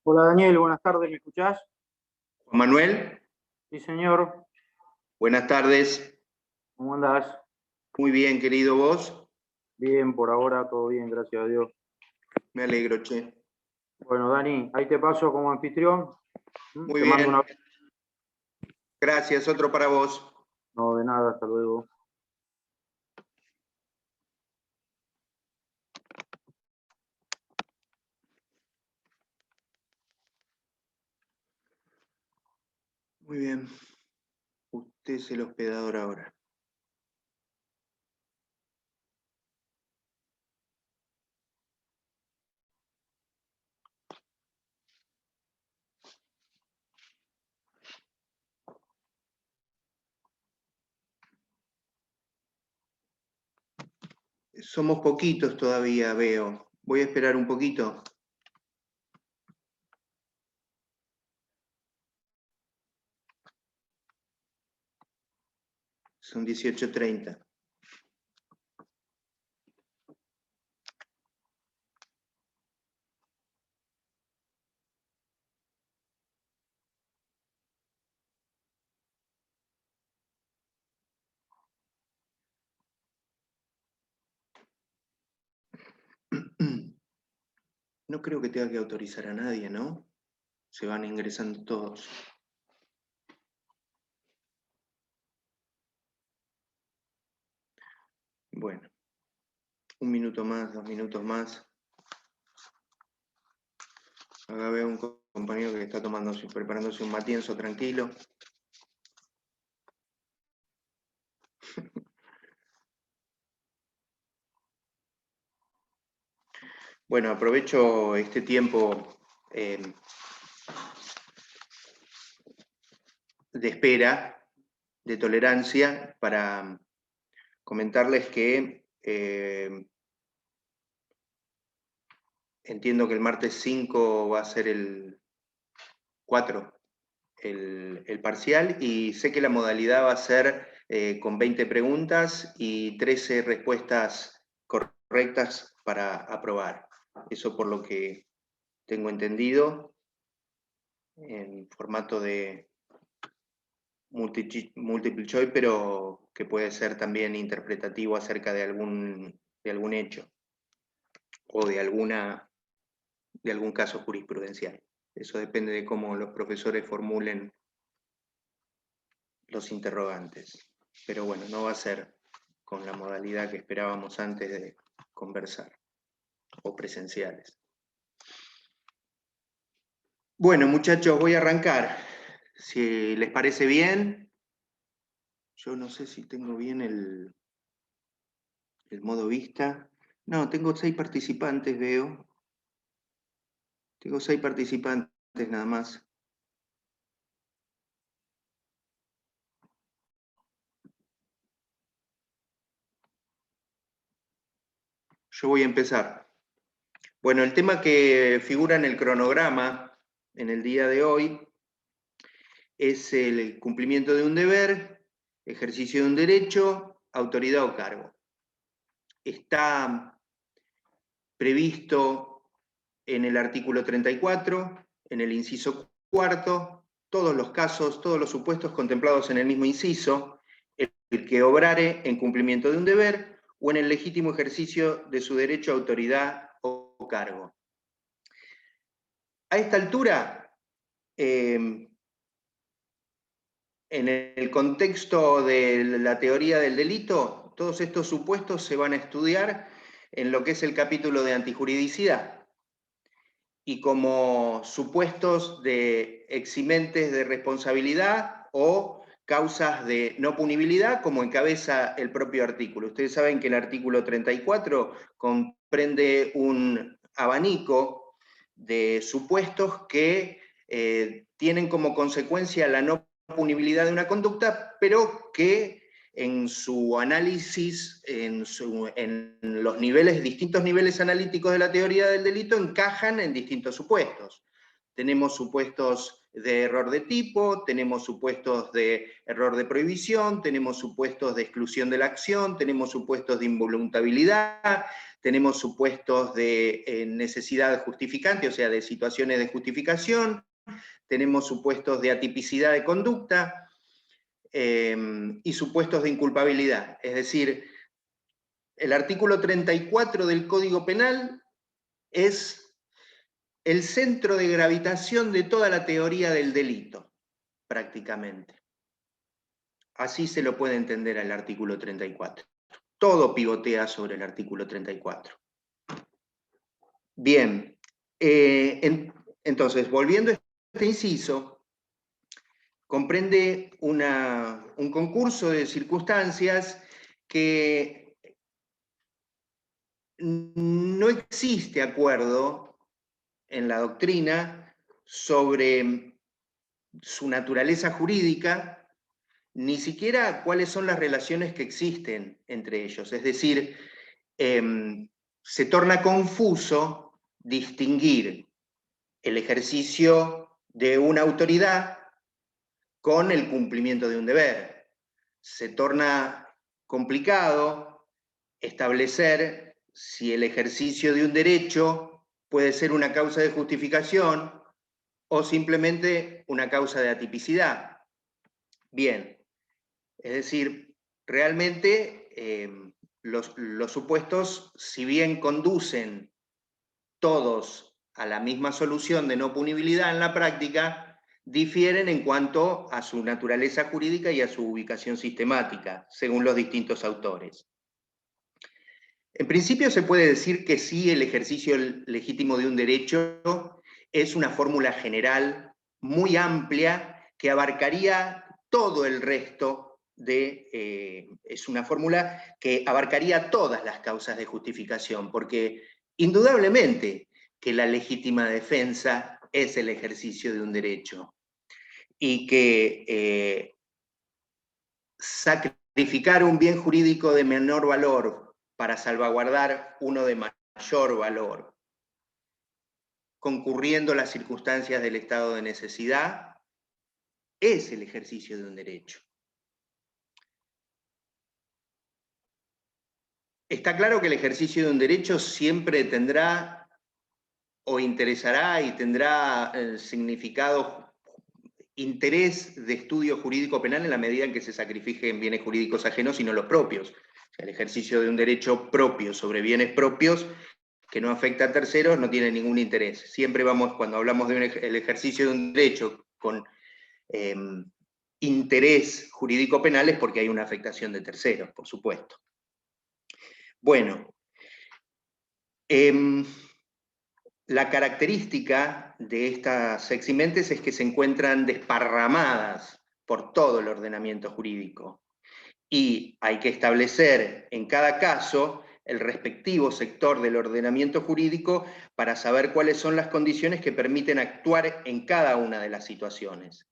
Hola Daniel, buenas tardes, ¿me escuchás? Juan Manuel, Sí, señor. buenas tardes. ¿Cómo andás? Muy bien, querido vos. Bien, por ahora todo bien, gracias a Dios. Me alegro, che. Bueno, Dani, ahí te paso como anfitrión. Muy Te mando una... bien. Gracias, otro para vos. No, de nada, hasta luego. Muy bien. Usted es el hospedador ahora. Somos poquitos todavía, veo. Voy a esperar un poquito. Son 18:30. No creo que tenga que autorizar a nadie, ¿no? Se van ingresando todos. Bueno, un minuto más, 2 minutos más. Acá veo un compañero que está preparándose un matienzo tranquilo. Bueno, aprovecho este tiempo de espera, de tolerancia, para comentarles que entiendo que el martes 5 va a ser el 4, el parcial, y sé que la modalidad va a ser con 20 preguntas y 13 respuestas correctas para aprobar. Eso por lo que tengo entendido, en formato de multiple choice, pero que puede ser también interpretativo acerca de algún hecho o de algún caso jurisprudencial. Eso depende de cómo los profesores formulen los interrogantes. Pero bueno, no va a ser con la modalidad que esperábamos antes de conversar, o presenciales. Bueno, muchachos, voy a arrancar. Si les parece bien, yo no sé si tengo bien el modo vista. No, tengo 6 participantes, veo. Tengo 6 participantes nada más. Yo voy a empezar. Bueno, el tema que figura en el cronograma en el día de hoy es el cumplimiento de un deber, ejercicio de un derecho, autoridad o cargo. Está previsto en el artículo 34, en el inciso cuarto, todos los casos, todos los supuestos contemplados en el mismo inciso, el que obrare en cumplimiento de un deber o en el legítimo ejercicio de su derecho a autoridad o cargo. A esta altura, en el contexto de la teoría del delito, todos estos supuestos se van a estudiar en lo que es el capítulo de antijuridicidad y como supuestos de eximentes de responsabilidad o causas de no punibilidad, como encabeza el propio artículo. Ustedes saben que el artículo 34 comprende un abanico de supuestos que tienen como consecuencia la no punibilidad de una conducta, pero que en su análisis, en los distintos niveles analíticos de la teoría del delito, encajan en distintos supuestos. tenemos supuestos de error de tipo, tenemos supuestos de error de prohibición, tenemos supuestos de exclusión de la acción, tenemos supuestos de involuntariedad, tenemos supuestos de necesidad justificante, o sea, de situaciones de justificación, tenemos supuestos de atipicidad de conducta y supuestos de inculpabilidad. Es decir, el artículo 34 del Código Penal es el centro de gravitación de toda la teoría del delito, prácticamente. Así se lo puede entender al artículo 34. Todo pivotea sobre el artículo 34. Bien, entonces, volviendo a este inciso, comprende un concurso de circunstancias que no existe acuerdo en la doctrina sobre su naturaleza jurídica, ni siquiera cuáles son las relaciones que existen entre ellos. Es decir, se torna confuso distinguir el ejercicio de una autoridad con el cumplimiento de un deber. Se torna complicado establecer si el ejercicio de un derecho puede ser una causa de justificación o simplemente una causa de atipicidad. Bien, es decir, realmente los supuestos, si bien conducen todos a la misma solución de no punibilidad en la práctica, difieren en cuanto a su naturaleza jurídica y a su ubicación sistemática, según los distintos autores. En principio se puede decir que sí, el ejercicio legítimo de un derecho es una fórmula general muy amplia que abarcaría todo el resto es una fórmula que abarcaría todas las causas de justificación, porque indudablemente que la legítima defensa es el ejercicio de un derecho y que sacrificar un bien jurídico de menor valor para salvaguardar uno de mayor valor, concurriendo las circunstancias del estado de necesidad, es el ejercicio de un derecho. Está claro que el ejercicio de un derecho siempre tendrá o interesará y tendrá significado, interés de estudio jurídico penal en la medida en que se sacrifiquen bienes jurídicos ajenos y no los propios. El ejercicio de un derecho propio sobre bienes propios que no afecta a terceros no tiene ningún interés. Siempre vamos, cuando hablamos del ejercicio de un derecho con interés jurídico penal, es porque hay una afectación de terceros, por supuesto. Bueno, la característica de estas eximentes es que se encuentran desparramadas por todo el ordenamiento jurídico. Y hay que establecer en cada caso el respectivo sector del ordenamiento jurídico para saber cuáles son las condiciones que permiten actuar en cada una de las situaciones.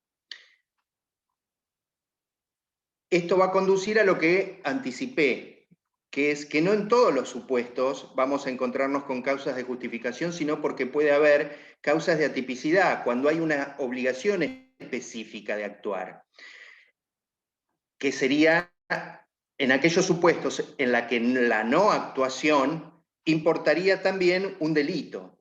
Esto va a conducir a lo que anticipé, que es que no en todos los supuestos vamos a encontrarnos con causas de justificación, sino porque puede haber causas de atipicidad, cuando hay una obligación específica de actuar, que sería en aquellos supuestos en la que la no actuación importaría también un delito.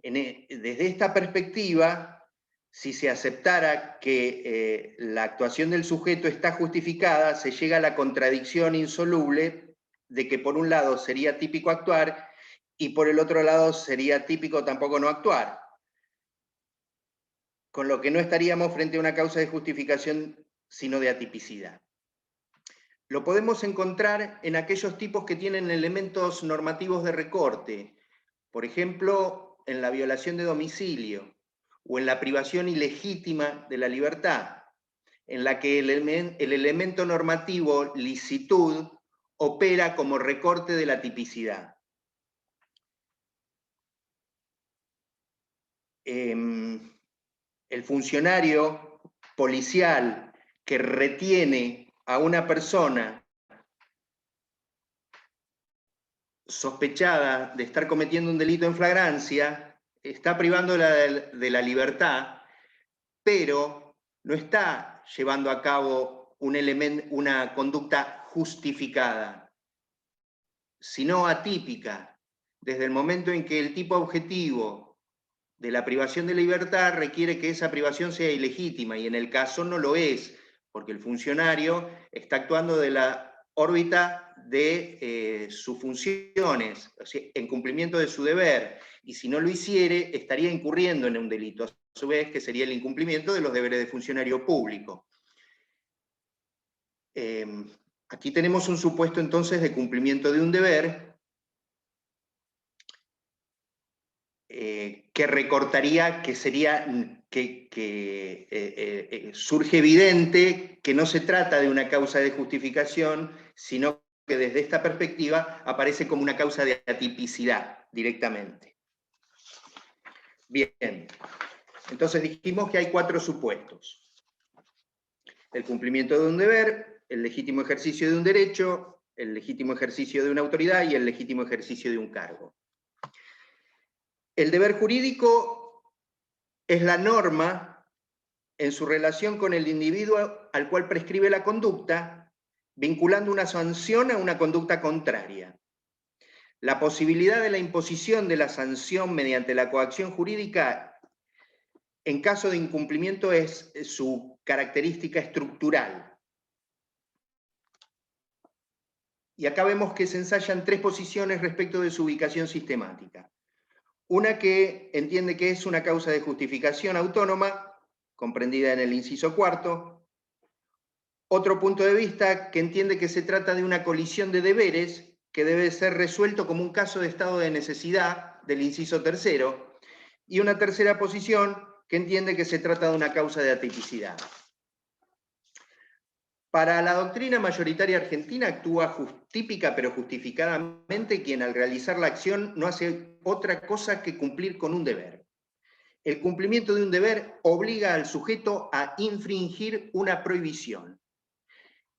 Desde esta perspectiva, si se aceptara que la actuación del sujeto está justificada, se llega a la contradicción insoluble de que por un lado sería típico actuar y por el otro lado sería típico tampoco no actuar. Con lo que no estaríamos frente a una causa de justificación, sino de atipicidad. Lo podemos encontrar en aquellos tipos que tienen elementos normativos de recorte, por ejemplo, en la violación de domicilio o en la privación ilegítima de la libertad, en la que el elemento normativo licitud opera como recorte de la tipicidad. El funcionario policial que retiene a una persona sospechada de estar cometiendo un delito en flagrancia, está privando de la libertad, pero no está llevando a cabo una conducta justificada, sino atípica, desde el momento en que el tipo objetivo de la privación de libertad requiere que esa privación sea ilegítima, y en el caso no lo es, porque el funcionario está actuando de la órbita de sus funciones, o sea, en cumplimiento de su deber, y si no lo hiciere, estaría incurriendo en un delito, a su vez, que sería el incumplimiento de los deberes de funcionario público. Aquí tenemos un supuesto entonces de cumplimiento de un deber, que recortaría, que sería, surge evidente que no se trata de una causa de justificación, sino que desde esta perspectiva aparece como una causa de atipicidad directamente. Bien, entonces dijimos que hay 4 supuestos: el cumplimiento de un deber, el legítimo ejercicio de un derecho, el legítimo ejercicio de una autoridad y el legítimo ejercicio de un cargo. El deber jurídico es la norma en su relación con el individuo al cual prescribe la conducta, vinculando una sanción a una conducta contraria. La posibilidad de la imposición de la sanción mediante la coacción jurídica, en caso de incumplimiento, es su característica estructural. Y acá vemos que se ensayan 3 posiciones respecto de su ubicación sistemática. Una que entiende que es una causa de justificación autónoma, comprendida en el inciso 4. Otro punto de vista que entiende que se trata de una colisión de deberes que debe ser resuelto como un caso de estado de necesidad, del inciso 3. Y una tercera posición que entiende que se trata de una causa de atipicidad. Para la doctrina mayoritaria argentina actúa típica pero justificadamente quien al realizar la acción no hace otra cosa que cumplir con un deber. El cumplimiento de un deber obliga al sujeto a infringir una prohibición.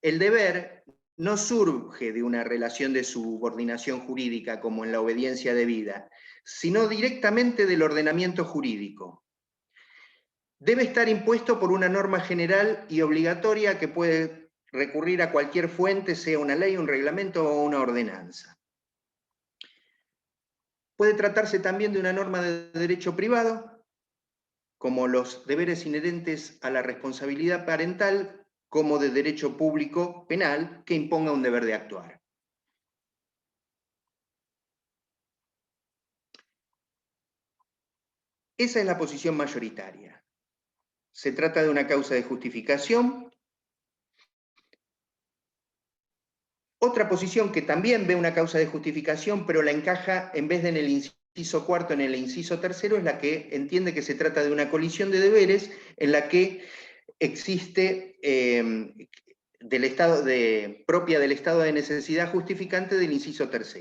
El deber no surge de una relación de subordinación jurídica como en la obediencia debida, sino directamente del ordenamiento jurídico. Debe estar impuesto por una norma general y obligatoria que puede recurrir a cualquier fuente, sea una ley, un reglamento o una ordenanza. Puede tratarse también de una norma de derecho privado, como los deberes inherentes a la responsabilidad parental, como de derecho público penal que imponga un deber de actuar. Esa es la posición mayoritaria. Se trata de una causa de justificación. Otra posición que también ve una causa de justificación, pero la encaja en vez de en el inciso 4, en el inciso 3, es la que entiende que se trata de una colisión de deberes en la que existe propia del estado de necesidad justificante del inciso 3.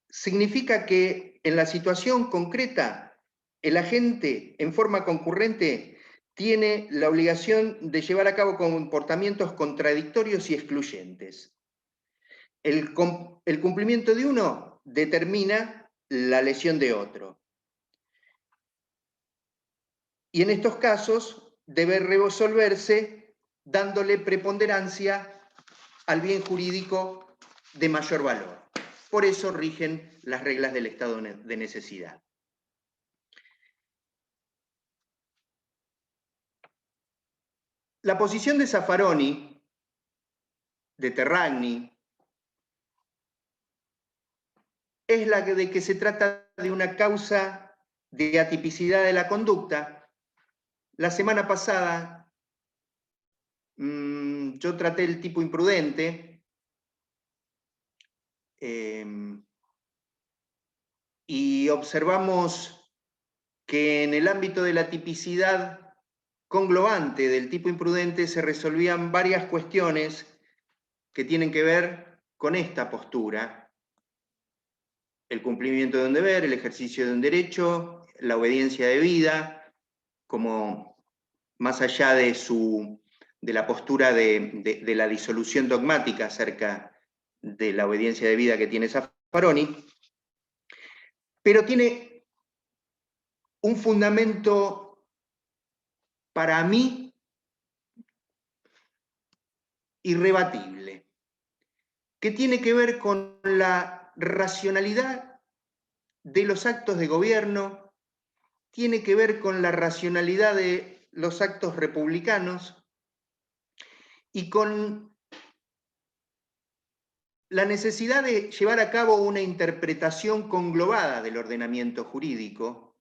Significa que en la situación concreta, el agente en forma concurrente tiene la obligación de llevar a cabo comportamientos contradictorios y excluyentes. El cumplimiento de uno determina la lesión de otro. Y en estos casos debe resolverse dándole preponderancia al bien jurídico de mayor valor. Por eso rigen las reglas del estado de necesidad. La posición de Zaffaroni, de Terragni, es la de que se trata de una causa de atipicidad de la conducta. La semana pasada yo traté el tipo imprudente y observamos que en el ámbito de la tipicidad conglobante del tipo imprudente se resolvían varias cuestiones que tienen que ver con esta postura: el cumplimiento de un deber, el ejercicio de un derecho, la obediencia debida, como más allá de la postura de la disolución dogmática acerca de la obediencia debida que tiene Zaffaroni, Zaffaroni, pero tiene un fundamento para mí irrebatible, que tiene que ver con la racionalidad de los actos de gobierno, tiene que ver con la racionalidad de los actos republicanos y con la necesidad de llevar a cabo una interpretación conglobada del ordenamiento jurídico,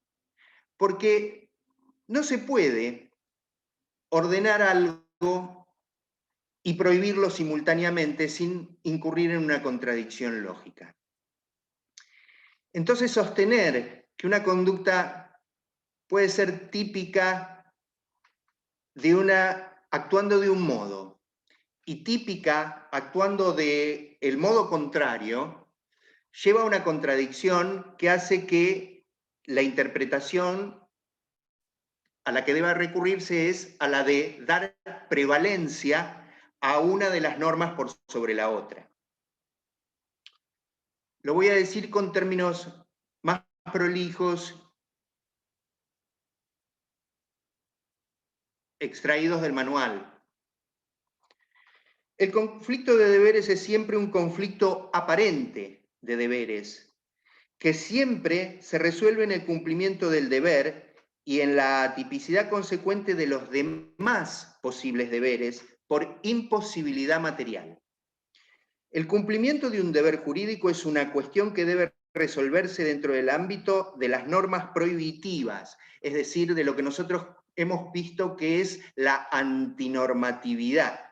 porque no se puede ordenar algo y prohibirlo simultáneamente sin incurrir en una contradicción lógica. Entonces, sostener que una conducta puede ser típica actuando de un modo y típica actuando del modo contrario, lleva a una contradicción que hace que la interpretación a la que deba recurrirse es a la de dar prevalencia a una de las normas por sobre la otra. Lo voy a decir con términos más prolijos, extraídos del manual. El conflicto de deberes es siempre un conflicto aparente de deberes, que siempre se resuelve en el cumplimiento del deber y en la atipicidad consecuente de los demás posibles deberes por imposibilidad material. El cumplimiento de un deber jurídico es una cuestión que debe resolverse dentro del ámbito de las normas prohibitivas, es decir, de lo que nosotros hemos visto que es la antinormatividad,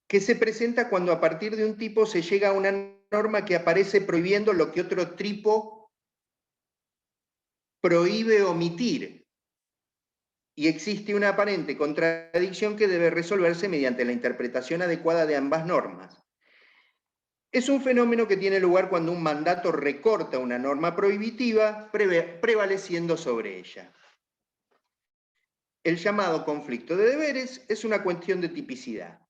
que se presenta cuando a partir de un tipo se llega a una norma que aparece prohibiendo lo que otro tipo prohíbe omitir, y existe una aparente contradicción que debe resolverse mediante la interpretación adecuada de ambas normas. Es un fenómeno que tiene lugar cuando un mandato recorta una norma prohibitiva prevaleciendo sobre ella. El llamado conflicto de deberes es una cuestión de tipicidad.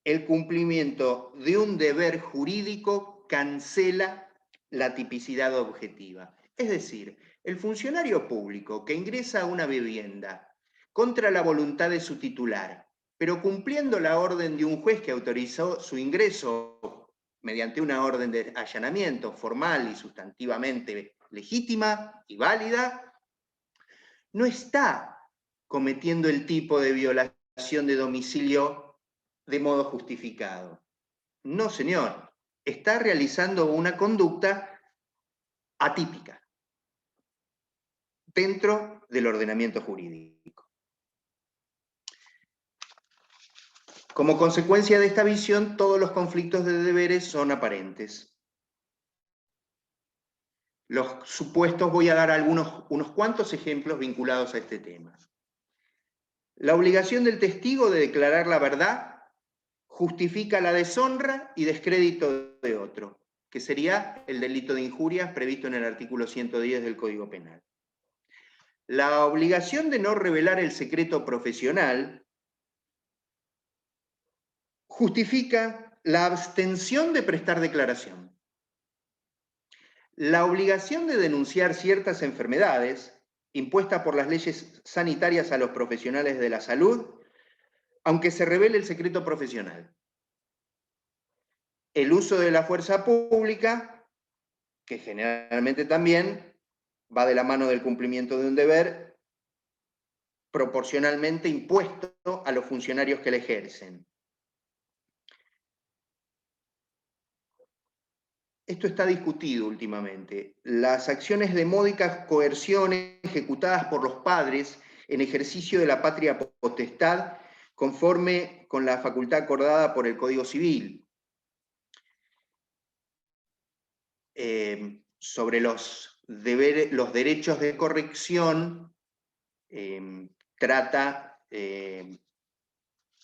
El cumplimiento de un deber jurídico cancela la tipicidad objetiva. Es decir, el funcionario público que ingresa a una vivienda contra la voluntad de su titular, pero cumpliendo la orden de un juez que autorizó su ingreso mediante una orden de allanamiento formal y sustantivamente legítima y válida, no está cometiendo el tipo de violación de domicilio de modo justificado. No, señor, está realizando una conducta atípica dentro del ordenamiento jurídico. Como consecuencia de esta visión, todos los conflictos de deberes son aparentes. Los supuestos, voy a dar unos cuantos ejemplos vinculados a este tema. La obligación del testigo de declarar la verdad justifica la deshonra y descrédito de otro, que sería el delito de injurias previsto en el artículo 110 del Código Penal. La obligación de no revelar el secreto profesional justifica la abstención de prestar declaración. La obligación de denunciar ciertas enfermedades impuesta por las leyes sanitarias a los profesionales de la salud, aunque se revele el secreto profesional. El uso de la fuerza pública, que generalmente también va de la mano del cumplimiento de un deber proporcionalmente impuesto a los funcionarios que la ejercen. Esto está discutido últimamente. Las acciones de módicas coerciones ejecutadas por los padres en ejercicio de la patria potestad conforme con la facultad acordada por el Código Civil. Sobre los derechos de corrección, trata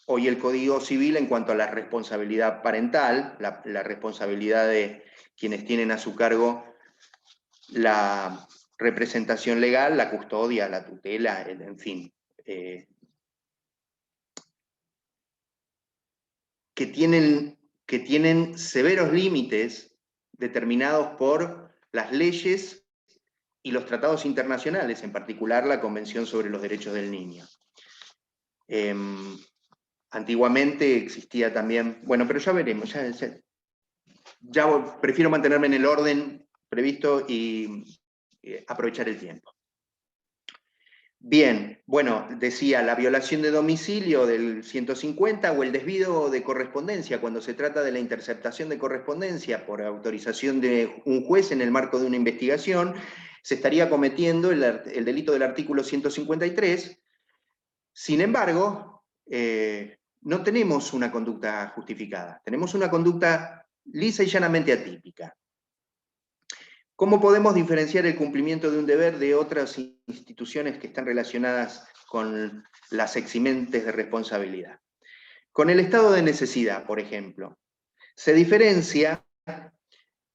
hoy el Código Civil en cuanto a la responsabilidad parental, la responsabilidad de quienes tienen a su cargo la representación legal, la custodia, la tutela, en fin, que tienen que tienen severos límites determinados por las leyes y los tratados internacionales, en particular la Convención sobre los Derechos del Niño. Antiguamente existía también, bueno, pero ya veremos, ya prefiero mantenerme en el orden previsto y aprovechar el tiempo. Bien, bueno, decía la violación de domicilio del 150 o el desvío de correspondencia cuando se trata de la interceptación de correspondencia por autorización de un juez en el marco de una investigación, se estaría cometiendo el delito del artículo 153. Sin embargo, no tenemos una conducta justificada, tenemos una conducta lisa y llanamente atípica. ¿Cómo podemos diferenciar el cumplimiento de un deber de otras instituciones que están relacionadas con las eximentes de responsabilidad? Con el estado de necesidad, por ejemplo. Se diferencia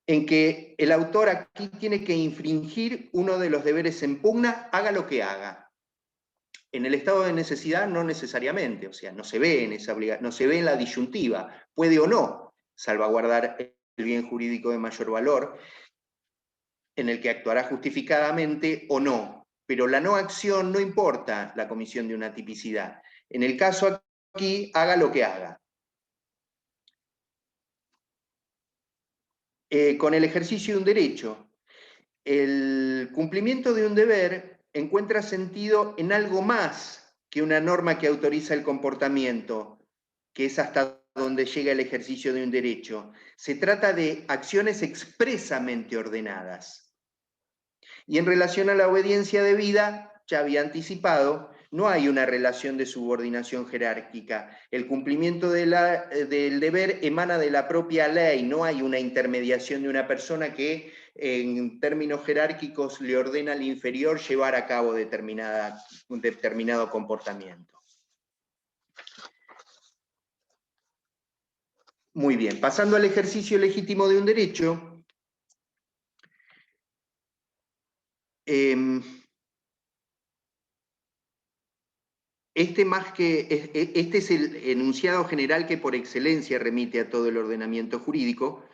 en que el autor aquí tiene que infringir uno de los deberes en pugna, haga lo que haga. En el estado de necesidad no necesariamente, o sea, no se ve en esa obligación, no se ve en la disyuntiva, puede o no salvaguardar el bien jurídico de mayor valor, en el que actuará justificadamente o no, pero la no acción no importa la comisión de una tipicidad. En el caso aquí, haga lo que haga. Con el ejercicio de un derecho, el cumplimiento de un deber encuentra sentido en algo más que una norma que autoriza el comportamiento, que es hasta donde llega el ejercicio de un derecho. Se trata de acciones expresamente ordenadas. Y en relación a la obediencia debida, ya había anticipado, no hay una relación de subordinación jerárquica. El cumplimiento del deber emana de la propia ley, no hay una intermediación de una persona que en términos jerárquicos le ordena al inferior llevar a cabo un determinado comportamiento. Muy bien, pasando al ejercicio legítimo de un derecho, este es el enunciado general que por excelencia remite a todo el ordenamiento jurídico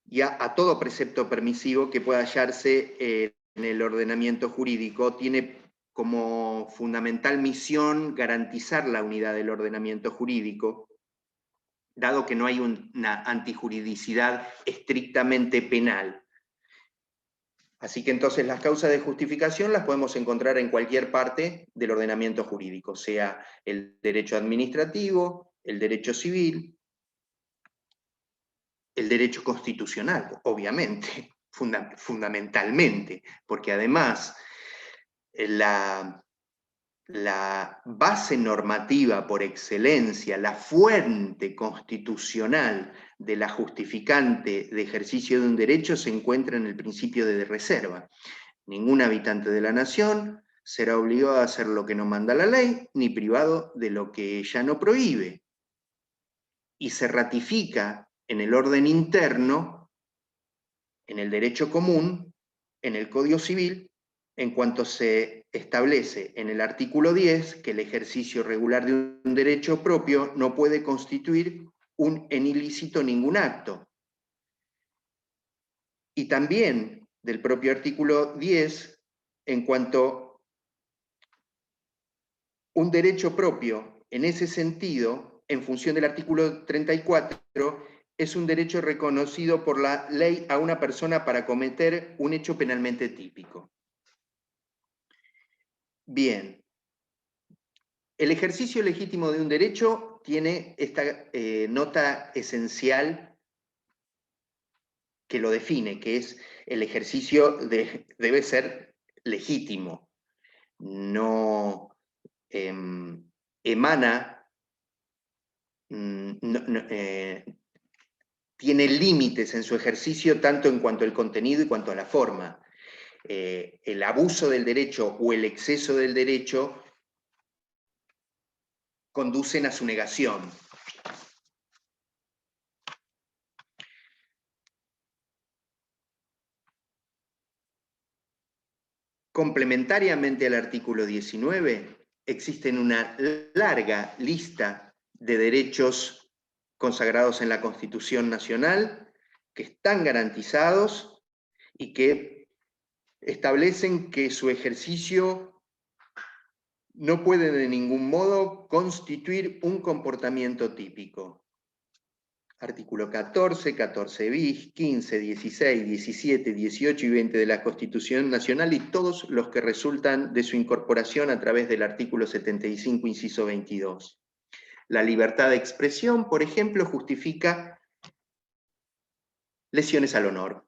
y a todo precepto permisivo que pueda hallarse en el ordenamiento jurídico. Tiene como fundamental misión garantizar la unidad del ordenamiento jurídico, dado que no hay una antijuridicidad estrictamente penal. Así que entonces las causas de justificación las podemos encontrar en cualquier parte del ordenamiento jurídico, sea el derecho administrativo, el derecho civil, el derecho constitucional, obviamente, fundamentalmente, porque además la base normativa por excelencia, la fuente constitucional de la justificante de ejercicio de un derecho se encuentra en el principio de reserva. Ningún habitante de la nación será obligado a hacer lo que no manda la ley, ni privado de lo que ella no prohíbe. Y se ratifica en el orden interno, en el derecho común, en el Código Civil, en cuanto se establece en el artículo 10 que el ejercicio regular de un derecho propio no puede constituir en ilícito ningún acto. Y también del propio artículo 10, en cuanto un derecho propio, en ese sentido, en función del artículo 34, es un derecho reconocido por la ley a una persona para cometer un hecho penalmente típico. Bien. El ejercicio legítimo de un derecho tiene esta nota esencial que lo define, que es el ejercicio debe ser legítimo. No emana, tiene límites en su ejercicio tanto en cuanto al contenido y cuanto a la forma. El abuso del derecho o el exceso del derecho conducen a su negación. Complementariamente al artículo 19, existen una larga lista de derechos consagrados en la Constitución Nacional, que están garantizados y que establecen que su ejercicio no puede de ningún modo constituir un comportamiento típico. Artículo 14, 14 bis, 15, 16, 17, 18 y 20 de la Constitución Nacional y todos los que resultan de su incorporación a través del artículo 75, inciso 22. La libertad de expresión, por ejemplo, justifica lesiones al honor.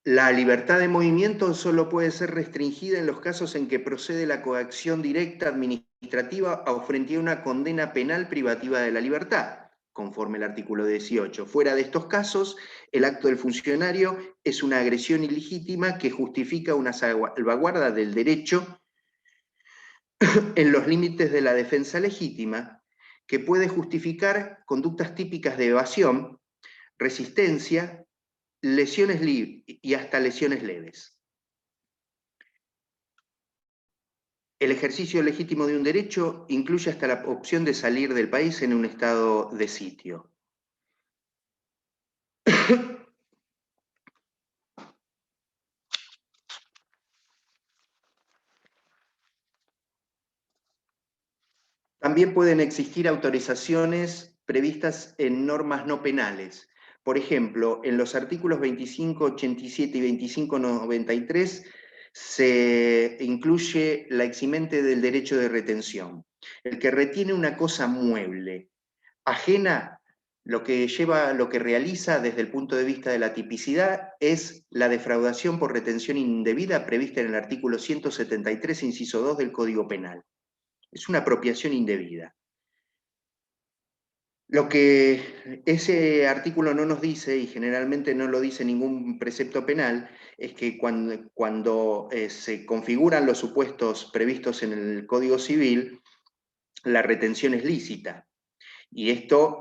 La libertad de movimiento solo puede ser restringida en los casos en que procede la coacción directa administrativa o frente a una condena penal privativa de la libertad, conforme al artículo 18. Fuera de estos casos, el acto del funcionario es una agresión ilegítima que justifica una salvaguarda del derecho en los límites de la defensa legítima, que puede justificar conductas típicas de evasión, resistencia, lesiones y hasta lesiones leves. El ejercicio legítimo de un derecho incluye hasta la opción de salir del país en un estado de sitio. También pueden existir autorizaciones previstas en normas no penales. Por ejemplo, en los artículos 2587 y 2593 se incluye la eximente del derecho de retención. El que retiene una cosa mueble, ajena, lo que realiza desde el punto de vista de la tipicidad es la defraudación por retención indebida prevista en el artículo 173, inciso 2 del Código Penal. Es una apropiación indebida. Lo que ese artículo no nos dice, y generalmente no lo dice ningún precepto penal, es que cuando se configuran los supuestos previstos en el Código Civil, la retención es lícita. Y esto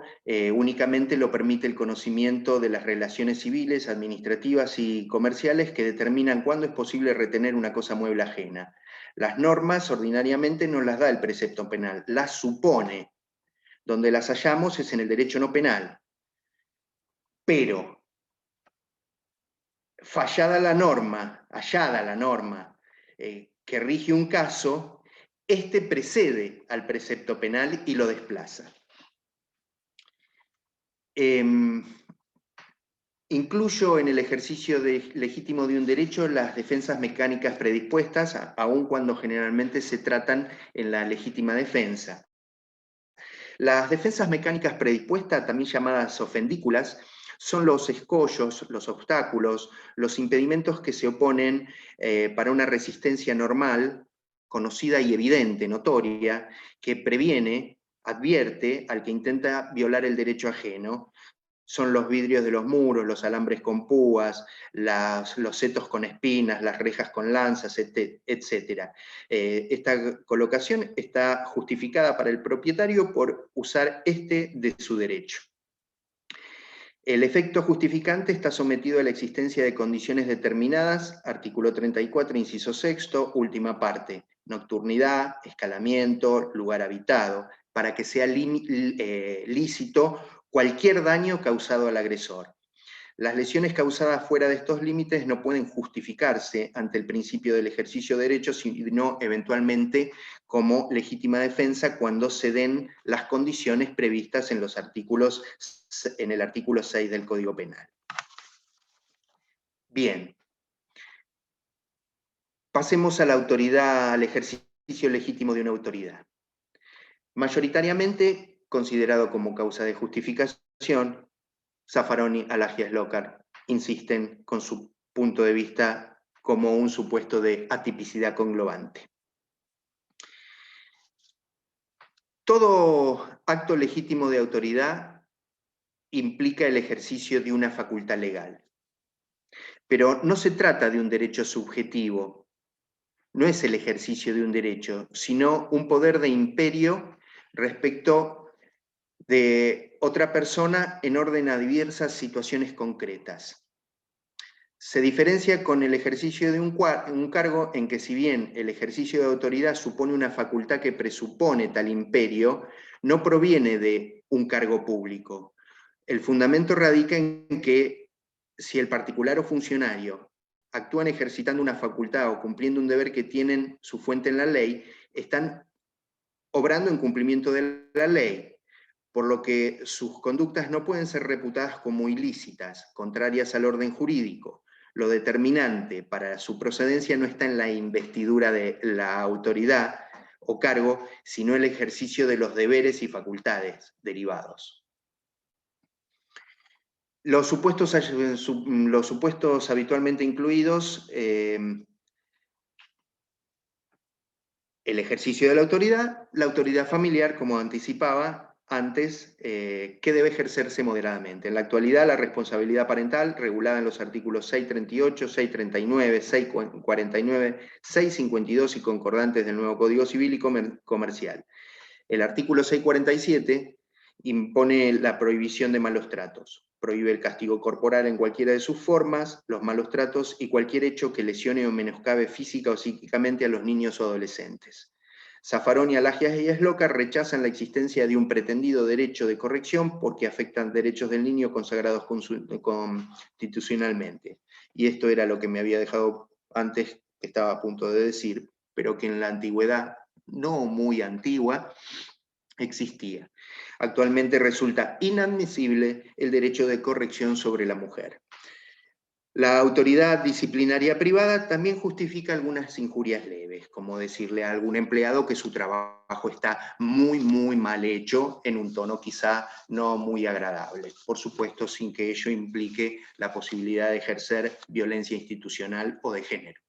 únicamente lo permite el conocimiento de las relaciones civiles, administrativas y comerciales que determinan cuándo es posible retener una cosa mueble ajena. Las normas ordinariamente no las da el precepto penal, las supone. Donde las hallamos es en el derecho no penal. Pero, hallada la norma que rige un caso, este precede al precepto penal y lo desplaza. Incluyo en el ejercicio legítimo de un derecho las defensas mecánicas predispuestas, aun cuando generalmente se tratan en la legítima defensa. Las defensas mecánicas predispuestas, también llamadas ofendículas, son los escollos, los obstáculos, los impedimentos que se oponen para una resistencia normal, conocida y evidente, notoria, que previene, advierte al que intenta violar el derecho ajeno. Son los vidrios de los muros, los alambres con púas, los setos con espinas, las rejas con lanzas, etc. Esta colocación está justificada para el propietario por usar de su derecho. El efecto justificante está sometido a la existencia de condiciones determinadas, artículo 34, inciso 6, última parte, nocturnidad, escalamiento, lugar habitado, para que sea lícito cualquier daño causado al agresor. Las lesiones causadas fuera de estos límites no pueden justificarse ante el principio del ejercicio de derechos, sino eventualmente como legítima defensa cuando se den las condiciones previstas en el artículo 6 del Código Penal. Bien. Pasemos a la autoridad, al ejercicio legítimo de una autoridad. Mayoritariamente considerado como causa de justificación, Zaffaroni, Alagia y Slokar insisten con su punto de vista como un supuesto de atipicidad conglobante. Todo acto legítimo de autoridad implica el ejercicio de una facultad legal. Pero no se trata de un derecho subjetivo, no es el ejercicio de un derecho, sino un poder de imperio respecto de otra persona en orden a diversas situaciones concretas. Se diferencia con el ejercicio de un cargo en que si bien el ejercicio de autoridad supone una facultad que presupone tal imperio, no proviene de un cargo público. El fundamento radica en que si el particular o funcionario actúan ejercitando una facultad o cumpliendo un deber que tienen su fuente en la ley, están obrando en cumplimiento de la ley, por lo que sus conductas no pueden ser reputadas como ilícitas, contrarias al orden jurídico. Lo determinante para su procedencia no está en la investidura de la autoridad o cargo, sino el ejercicio de los deberes y facultades derivados. Los supuestos habitualmente incluidos, el ejercicio de la autoridad familiar, como anticipaba antes, que debe ejercerse moderadamente. En la actualidad, la responsabilidad parental, regulada en los artículos 638, 639, 649, 652 y concordantes del nuevo Código Civil y Comercial. El artículo 647 impone la prohibición de malos tratos. Prohíbe el castigo corporal en cualquiera de sus formas, los malos tratos y cualquier hecho que lesione o menoscabe física o psíquicamente a los niños o adolescentes. Zaffaroni, Alagias y Eslocar rechazan la existencia de un pretendido derecho de corrección porque afectan derechos del niño consagrados constitucionalmente. Y esto era lo que me había dejado antes, que estaba a punto de decir, pero que en la antigüedad, no muy antigua, existía. Actualmente resulta inadmisible el derecho de corrección sobre la mujer. La autoridad disciplinaria privada también justifica algunas injurias leves, como decirle a algún empleado que su trabajo está muy mal hecho, en un tono quizá no muy agradable. Por supuesto, sin que ello implique la posibilidad de ejercer violencia institucional o de género.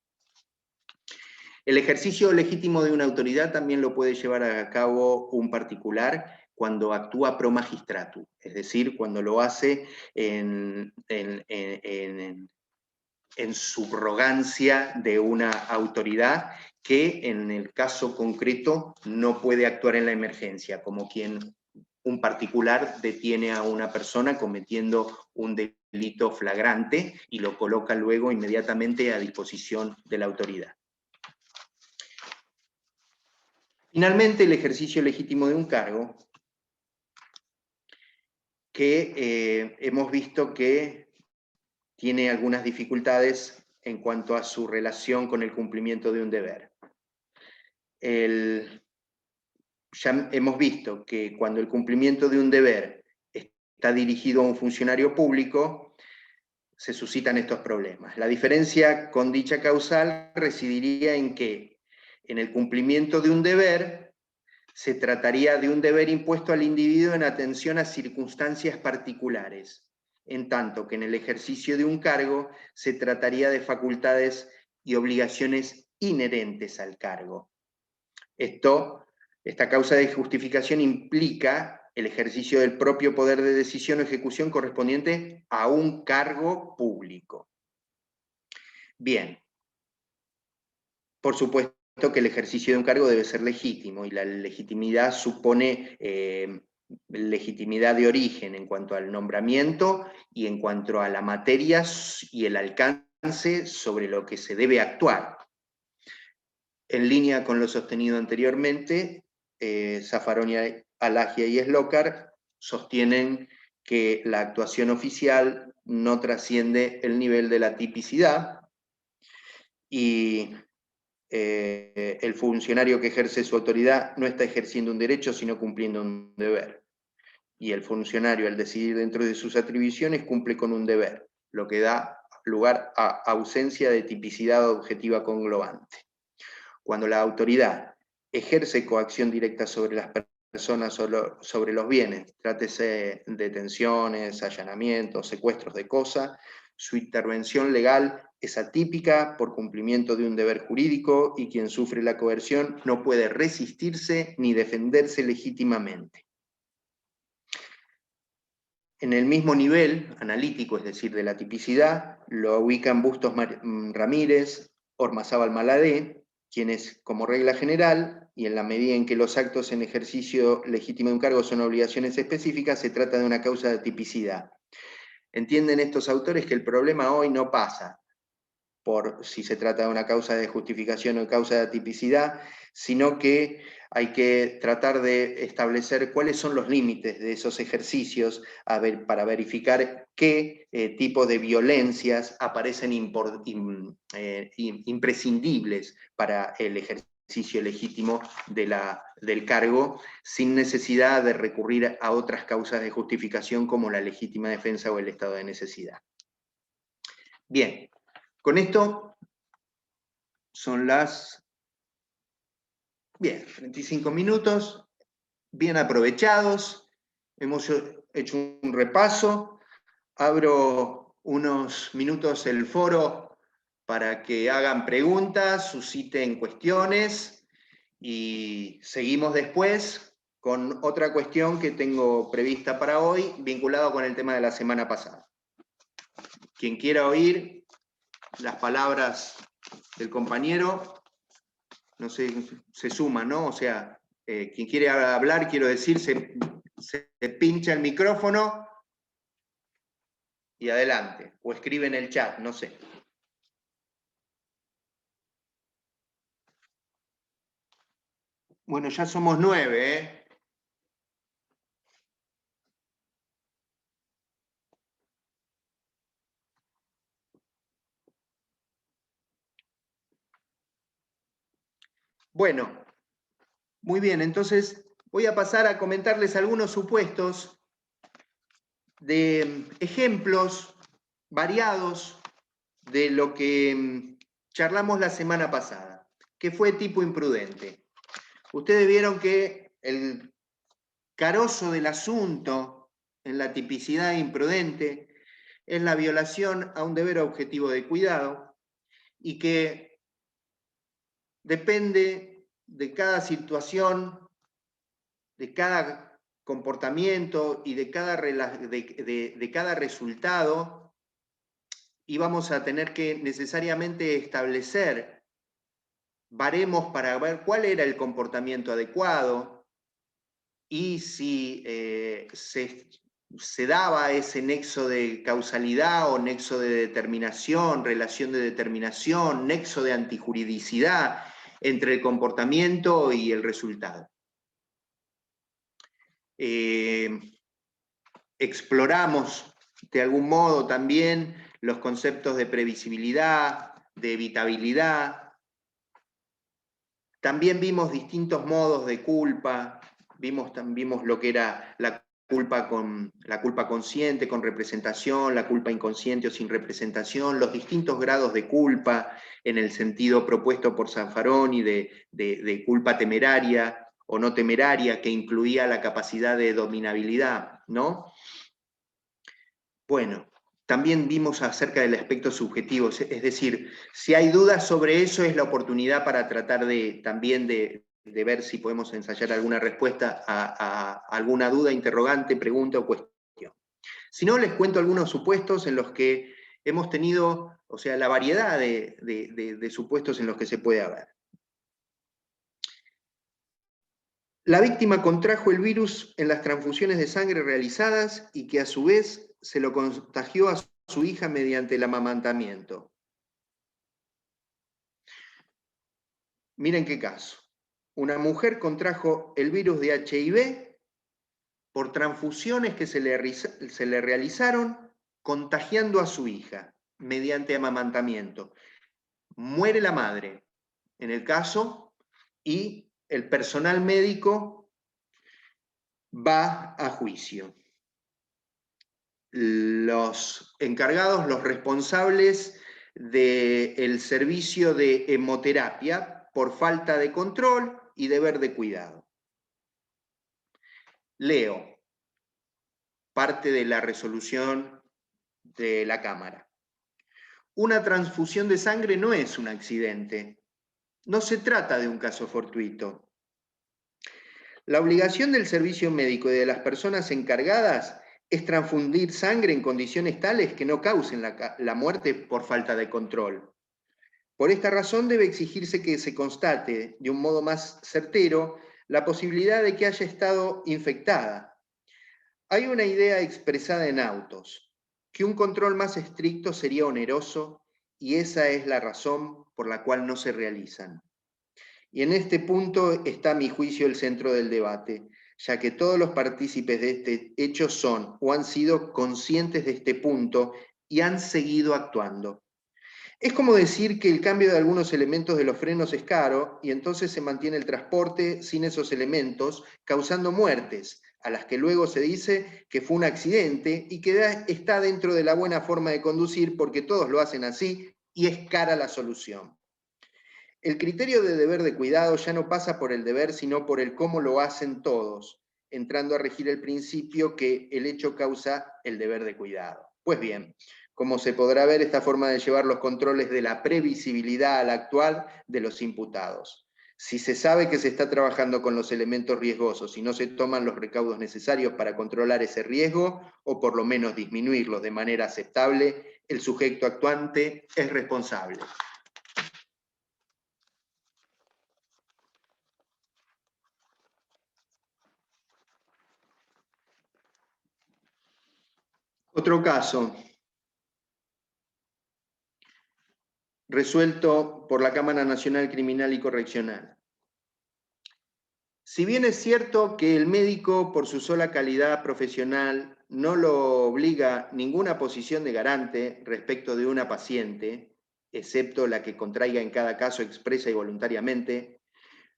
El ejercicio legítimo de una autoridad también lo puede llevar a cabo un particular cuando actúa pro magistratu, es decir, cuando lo hace en subrogancia de una autoridad que en el caso concreto no puede actuar en la emergencia, como quien un particular detiene a una persona cometiendo un delito flagrante y lo coloca luego inmediatamente a disposición de la autoridad. Finalmente, el ejercicio legítimo de un cargo, que hemos visto que tiene algunas dificultades en cuanto a su relación con el cumplimiento de un deber. Ya hemos visto que cuando el cumplimiento de un deber está dirigido a un funcionario público, se suscitan estos problemas. La diferencia con dicha causal residiría en que en el cumplimiento de un deber se trataría de un deber impuesto al individuo en atención a circunstancias particulares, en tanto que en el ejercicio de un cargo se trataría de facultades y obligaciones inherentes al cargo. Esta causa de justificación implica el ejercicio del propio poder de decisión o ejecución correspondiente a un cargo público. Bien, por supuesto que el ejercicio de un cargo debe ser legítimo, y la legitimidad supone legitimidad de origen en cuanto al nombramiento y en cuanto a la materia y el alcance sobre lo que se debe actuar. En línea con lo sostenido anteriormente, Zaffaroni, Alagia y Eslocar sostienen que la actuación oficial no trasciende el nivel de la tipicidad, y el funcionario que ejerce su autoridad no está ejerciendo un derecho, sino cumpliendo un deber. Y el funcionario, al decidir dentro de sus atribuciones, cumple con un deber, lo que da lugar a ausencia de tipicidad objetiva conglobante. Cuando la autoridad ejerce coacción directa sobre las personas o sobre los bienes, trátese de detenciones, allanamientos, secuestros de cosas, su intervención legal es atípica por cumplimiento de un deber jurídico, y quien sufre la coerción no puede resistirse ni defenderse legítimamente. En el mismo nivel analítico, es decir, de la tipicidad, lo ubican Bustos Ramírez, Ormazábal Maladé, quienes, como regla general, y en la medida en que los actos en ejercicio legítimo de un cargo son obligaciones específicas, se trata de una causa de tipicidad. Entienden estos autores que el problema hoy no pasa por si se trata de una causa de justificación o causa de atipicidad, sino que hay que tratar de establecer cuáles son los límites de esos ejercicios para verificar qué tipo de violencias aparecen imprescindibles para el ejercicio legítimo del cargo, sin necesidad de recurrir a otras causas de justificación como la legítima defensa o el estado de necesidad. Bien, con esto son las 35 minutos, bien aprovechados, hemos hecho un repaso, abro unos minutos el foro para que hagan preguntas, susciten cuestiones y seguimos después con otra cuestión que tengo prevista para hoy, vinculado con el tema de la semana pasada. Quien quiera oír las palabras del compañero, no sé, se suma, ¿no? O sea, quien quiere hablar, quiero decir, se pincha el micrófono y adelante, o escribe en el chat, no sé. Bueno, ya somos 9, ¿eh? Bueno, muy bien, entonces voy a pasar a comentarles algunos supuestos de ejemplos variados de lo que charlamos la semana pasada, que fue tipo imprudente. Ustedes vieron que el carozo del asunto en la tipicidad imprudente es la violación a un deber objetivo de cuidado y que depende de cada situación, de cada comportamiento y de cada resultado, y vamos a tener que necesariamente establecer baremos para ver cuál era el comportamiento adecuado y si se daba ese nexo de causalidad o nexo de determinación, relación de determinación, nexo de antijuridicidad entre el comportamiento y el resultado. Exploramos de algún modo también los conceptos de previsibilidad, de evitabilidad. También vimos distintos modos de culpa, vimos lo que era la culpa consciente con representación, la culpa inconsciente o sin representación, los distintos grados de culpa en el sentido propuesto por Zaffaroni de culpa temeraria o no temeraria, que incluía la capacidad de dominabilidad, ¿no? Bueno, también vimos acerca del aspecto subjetivo, es decir, si hay dudas sobre eso es la oportunidad para tratar también de ver si podemos ensayar alguna respuesta a alguna duda, interrogante, pregunta o cuestión. Si no, les cuento algunos supuestos en los que hemos tenido, o sea, la variedad de supuestos en los que se puede haber. La víctima contrajo el virus en las transfusiones de sangre realizadas y que a su vez se lo contagió a su hija mediante el amamantamiento. Miren qué caso. Una mujer contrajo el virus de HIV por transfusiones que se le realizaron contagiando a su hija mediante amamantamiento. Muere la madre en el caso y el personal médico va a juicio. Los encargados, los responsables del servicio de hemoterapia por falta de control y deber de cuidado. Leo parte de la resolución de la Cámara. Una transfusión de sangre no es un accidente. No se trata de un caso fortuito. La obligación del servicio médico y de las personas encargadas es transfundir sangre en condiciones tales que no causen la muerte por falta de control. Por esta razón debe exigirse que se constate de un modo más certero la posibilidad de que haya estado infectada. Hay una idea expresada en autos, que un control más estricto sería oneroso y esa es la razón por la cual no se realizan. Y en este punto está, a mi juicio, el centro del debate, ya que todos los partícipes de este hecho son o han sido conscientes de este punto y han seguido actuando. Es como decir que el cambio de algunos elementos de los frenos es caro y entonces se mantiene el transporte sin esos elementos, causando muertes, a las que luego se dice que fue un accidente y que está dentro de la buena forma de conducir porque todos lo hacen así y es cara la solución. El criterio de deber de cuidado ya no pasa por el deber, sino por el cómo lo hacen todos, entrando a regir el principio que el hecho causa el deber de cuidado. Pues bien, como se podrá ver, esta forma de llevar los controles de la previsibilidad al actual de los imputados. Si se sabe que se está trabajando con los elementos riesgosos y no se toman los recaudos necesarios para controlar ese riesgo, o por lo menos disminuirlos de manera aceptable, el sujeto actuante es responsable. Otro caso, resuelto por la Cámara Nacional Criminal y Correccional. Si bien es cierto que el médico, por su sola calidad profesional, no lo obliga ninguna posición de garante respecto de una paciente, excepto la que contraiga en cada caso expresa y voluntariamente,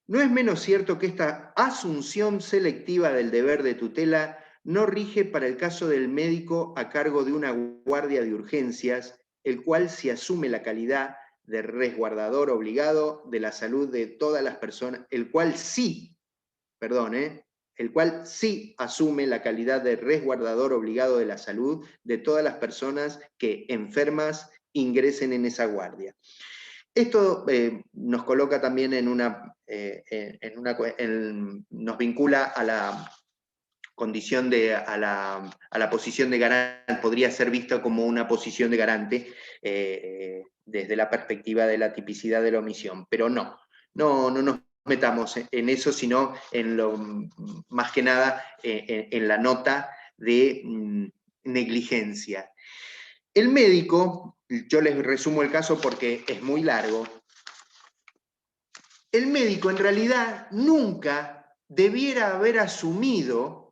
no es menos cierto que esta asunción selectiva del deber de tutela no rige para el caso del médico a cargo de una guardia de urgencias, el cual se asume la calidad de resguardador obligado de la salud de todas las personas, el cual sí asume la calidad de resguardador obligado de la salud de todas las personas que enfermas ingresen en esa guardia. Esto nos coloca también nos vincula a la condición a la posición de garante, podría ser vista como una posición de garante desde la perspectiva de la tipicidad de la omisión, pero no nos metamos en eso, sino en lo más que nada en la nota de negligencia. El médico, yo les resumo el caso porque es muy largo, el médico en realidad nunca debiera haber asumido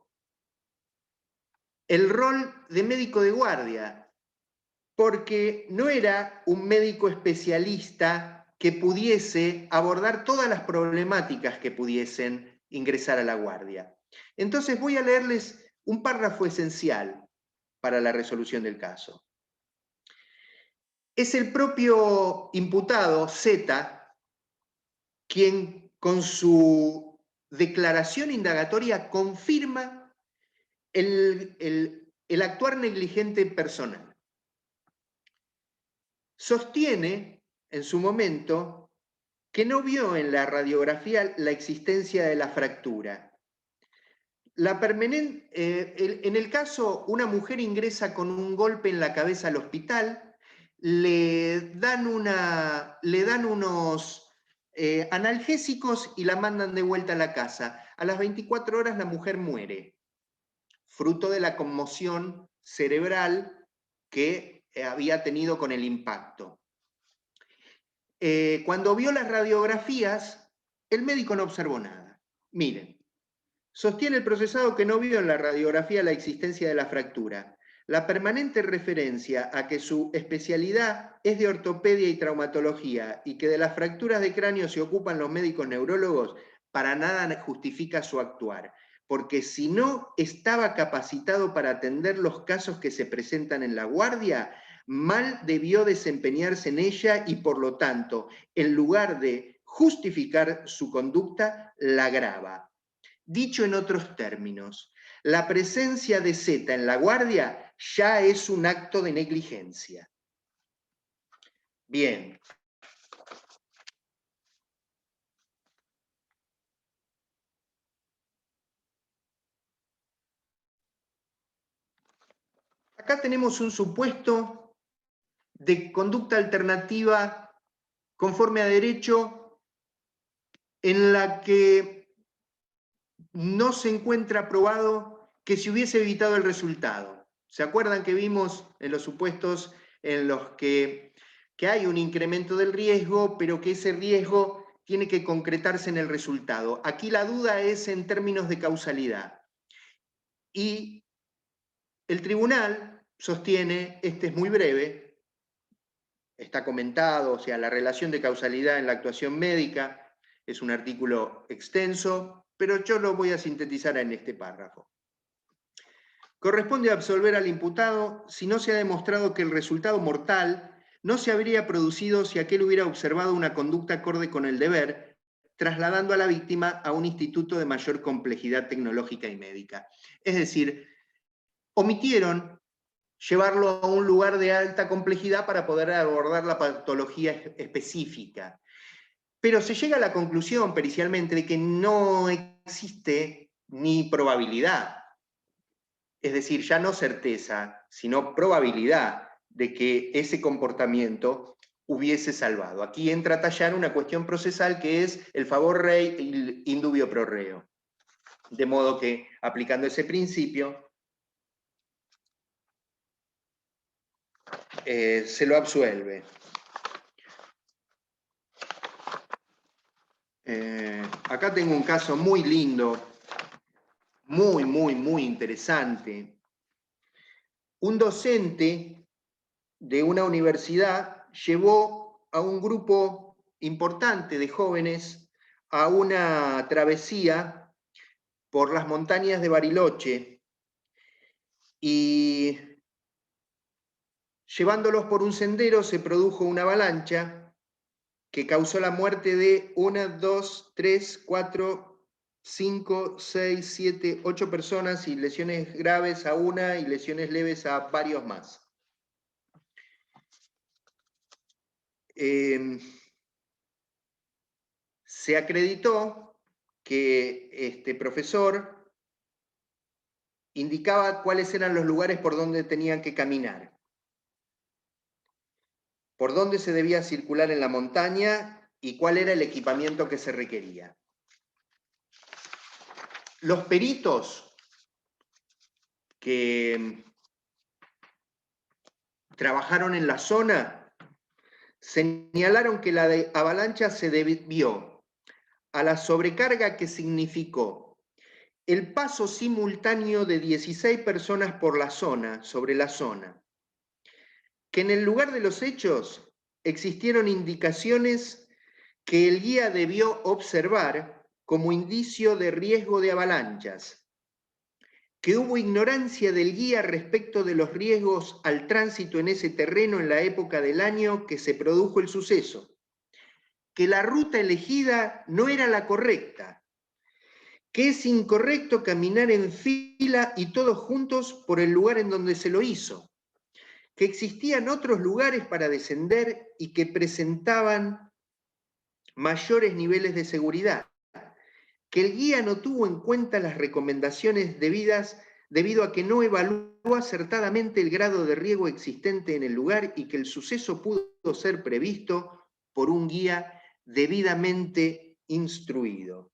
el rol de médico de guardia, porque no era un médico especialista que pudiese abordar todas las problemáticas que pudiesen ingresar a la guardia. Entonces voy a leerles un párrafo esencial para la resolución del caso. Es el propio imputado, Z, quien con su declaración indagatoria confirma el actuar negligente personal. Sostiene en su momento que no vio en la radiografía la existencia de la fractura. En el caso, una mujer ingresa con un golpe en la cabeza al hospital, le dan unos analgésicos y la mandan de vuelta a la casa. A las 24 horas la mujer muere, fruto de la conmoción cerebral que había tenido con el impacto. Cuando vio las radiografías, el médico no observó nada. Miren, sostiene el procesado que no vio en la radiografía la existencia de la fractura. La permanente referencia a que su especialidad es de ortopedia y traumatología y que de las fracturas de cráneo se ocupan los médicos neurólogos, para nada justifica su actuar, porque si no estaba capacitado para atender los casos que se presentan en la guardia, mal debió desempeñarse en ella y por lo tanto, en lugar de justificar su conducta, la agrava. Dicho en otros términos, la presencia de Z en la guardia ya es un acto de negligencia. Bien. Acá tenemos un supuesto de conducta alternativa conforme a derecho en la que no se encuentra probado que se hubiese evitado el resultado. ¿Se acuerdan que vimos en los supuestos en los que hay un incremento del riesgo, pero que ese riesgo tiene que concretarse en el resultado. Aquí la duda es en términos de causalidad. Y el tribunal sostiene, este es muy breve, está comentado, o sea, la relación de causalidad en la actuación médica es un artículo extenso, pero yo lo voy a sintetizar en este párrafo. Corresponde absolver al imputado si no se ha demostrado que el resultado mortal no se habría producido si aquel hubiera observado una conducta acorde con el deber, trasladando a la víctima a un instituto de mayor complejidad tecnológica y médica. Es decir, omitieron llevarlo a un lugar de alta complejidad para poder abordar la patología específica. Pero se llega a la conclusión pericialmente de que no existe ni probabilidad, es decir, ya no certeza, sino probabilidad de que ese comportamiento hubiese salvado. Aquí entra a tallar una cuestión procesal que es el favor rei il indubio pro reo. De modo que, aplicando ese principio, se lo absuelve. Acá tengo un caso muy lindo, muy interesante. Un docente de una universidad llevó a un grupo importante de jóvenes a una travesía por las montañas de Bariloche y llevándolos por un sendero se produjo una avalancha que causó la muerte de 1, 2, 3, 4, 5, 6, 7, 8 personas y lesiones graves a una y lesiones leves a varios más. Se acreditó que este profesor indicaba cuáles eran los lugares por donde tenían que caminar, por dónde se debía circular en la montaña y cuál era el equipamiento que se requería. Los peritos que trabajaron en la zona señalaron que la avalancha se debió a la sobrecarga que significó el paso simultáneo de 16 personas por la zona, sobre la zona, que en el lugar de los hechos existieron indicaciones que el guía debió observar como indicio de riesgo de avalanchas, que hubo ignorancia del guía respecto de los riesgos al tránsito en ese terreno en la época del año que se produjo el suceso, que la ruta elegida no era la correcta, que es incorrecto caminar en fila y todos juntos por el lugar en donde se lo hizo, que existían otros lugares para descender y que presentaban mayores niveles de seguridad, que el guía no tuvo en cuenta las recomendaciones debidas debido a que no evaluó acertadamente el grado de riesgo existente en el lugar y que el suceso pudo ser previsto por un guía debidamente instruido.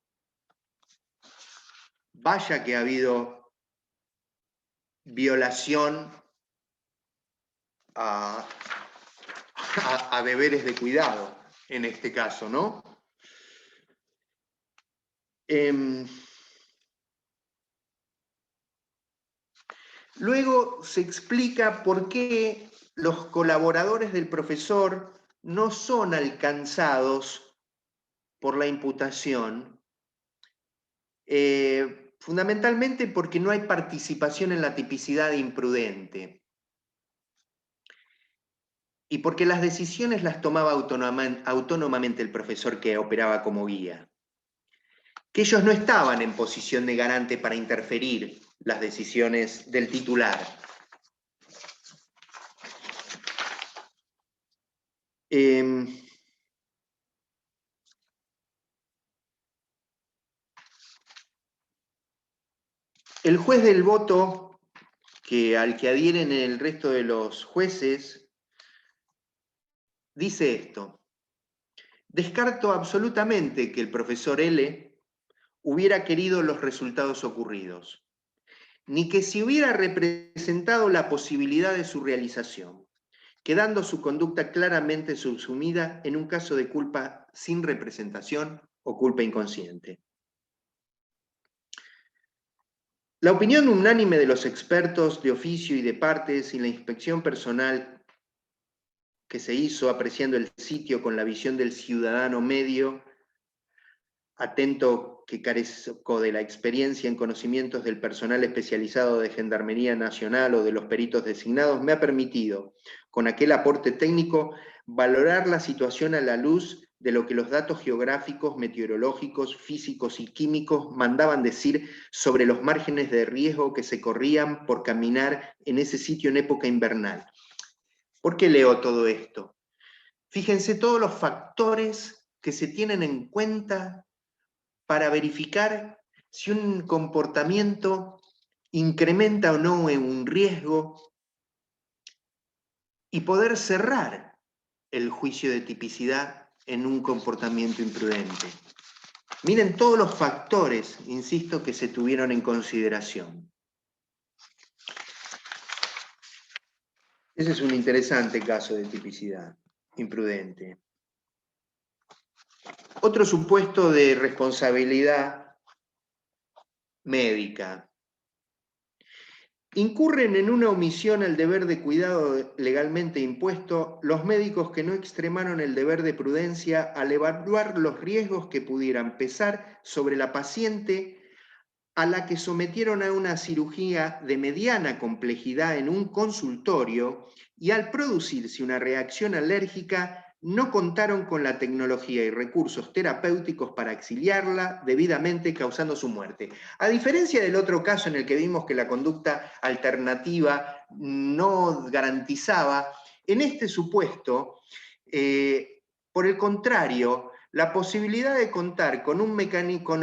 Vaya que ha habido violación a deberes de cuidado en este caso, ¿no? Luego se explica por qué los colaboradores del profesor no son alcanzados por la imputación, fundamentalmente porque no hay participación en la tipicidad imprudente y porque las decisiones las tomaba autónomamente el profesor que operaba como guía, que ellos no estaban en posición de garante para interferir las decisiones del titular. El juez del voto, al que adhieren el resto de los jueces, dice esto: descarto absolutamente que el profesor L hubiera querido los resultados ocurridos, ni que se hubiera representado la posibilidad de su realización. quedando su conducta claramente subsumida en un caso de culpa sin representación o culpa inconsciente. La opinión unánime de los expertos de oficio y de partes y la inspección personal que se hizo apreciando el sitio con la visión del ciudadano medio, atento que carezco de la experiencia en conocimientos del personal especializado de Gendarmería Nacional o de los peritos designados, me ha permitido, con aquel aporte técnico, valorar la situación a la luz de lo que los datos geográficos, meteorológicos, físicos y químicos mandaban decir sobre los márgenes de riesgo que se corrían por caminar en ese sitio en época invernal. ¿Por qué leo todo esto? Fíjense todos los factores que se tienen en cuenta para verificar si un comportamiento incrementa o no en un riesgo y poder cerrar el juicio de tipicidad en un comportamiento imprudente. Miren todos los factores, insisto, que se tuvieron en consideración. Ese es un interesante caso de tipicidad imprudente. Otro supuesto de responsabilidad médica. Incurren en una omisión al deber de cuidado legalmente impuesto los médicos que no extremaron el deber de prudencia al evaluar los riesgos que pudieran pesar sobre la paciente a la que sometieron a una cirugía de mediana complejidad en un consultorio y al producirse una reacción alérgica no contaron con la tecnología y recursos terapéuticos para auxiliarla debidamente, causando su muerte. A diferencia del otro caso en el que vimos que la conducta alternativa no garantizaba, en este supuesto, por el contrario, la posibilidad de contar con un mecanismo,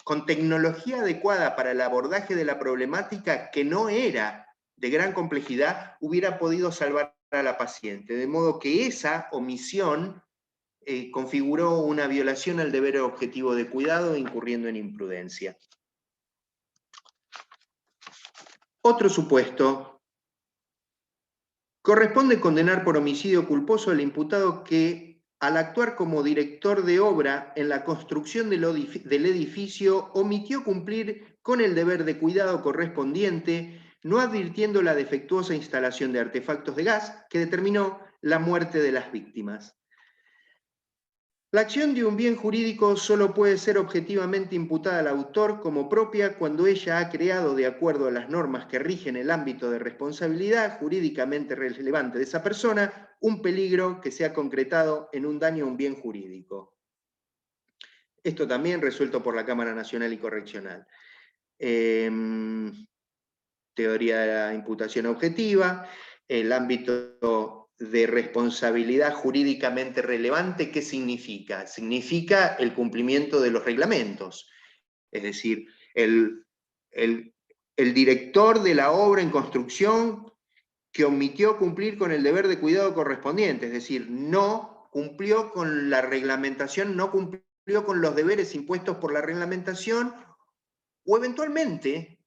con tecnología adecuada para el abordaje de la problemática que no era de gran complejidad, hubiera podido salvar a la paciente. De modo que esa omisión configuró una violación al deber objetivo de cuidado, incurriendo en imprudencia. Otro supuesto. Corresponde condenar por homicidio culposo al imputado que, al actuar como director de obra en la construcción del edificio, omitió cumplir con el deber de cuidado correspondiente, no advirtiendo la defectuosa instalación de artefactos de gas que determinó la muerte de las víctimas. La acción de un bien jurídico solo puede ser objetivamente imputada al autor como propia cuando ella ha creado, de acuerdo a las normas que rigen el ámbito de responsabilidad jurídicamente relevante de esa persona, un peligro que se ha concretado en un daño a un bien jurídico. Esto también resuelto por la Cámara Nacional y Correccional. Teoría de la imputación objetiva, el ámbito de responsabilidad jurídicamente relevante, ¿qué significa? Significa el cumplimiento de los reglamentos. Es decir, el director de la obra en construcción que omitió cumplir con el deber de cuidado correspondiente, es decir, no cumplió con la reglamentación, no cumplió con los deberes impuestos por la reglamentación, o eventualmente,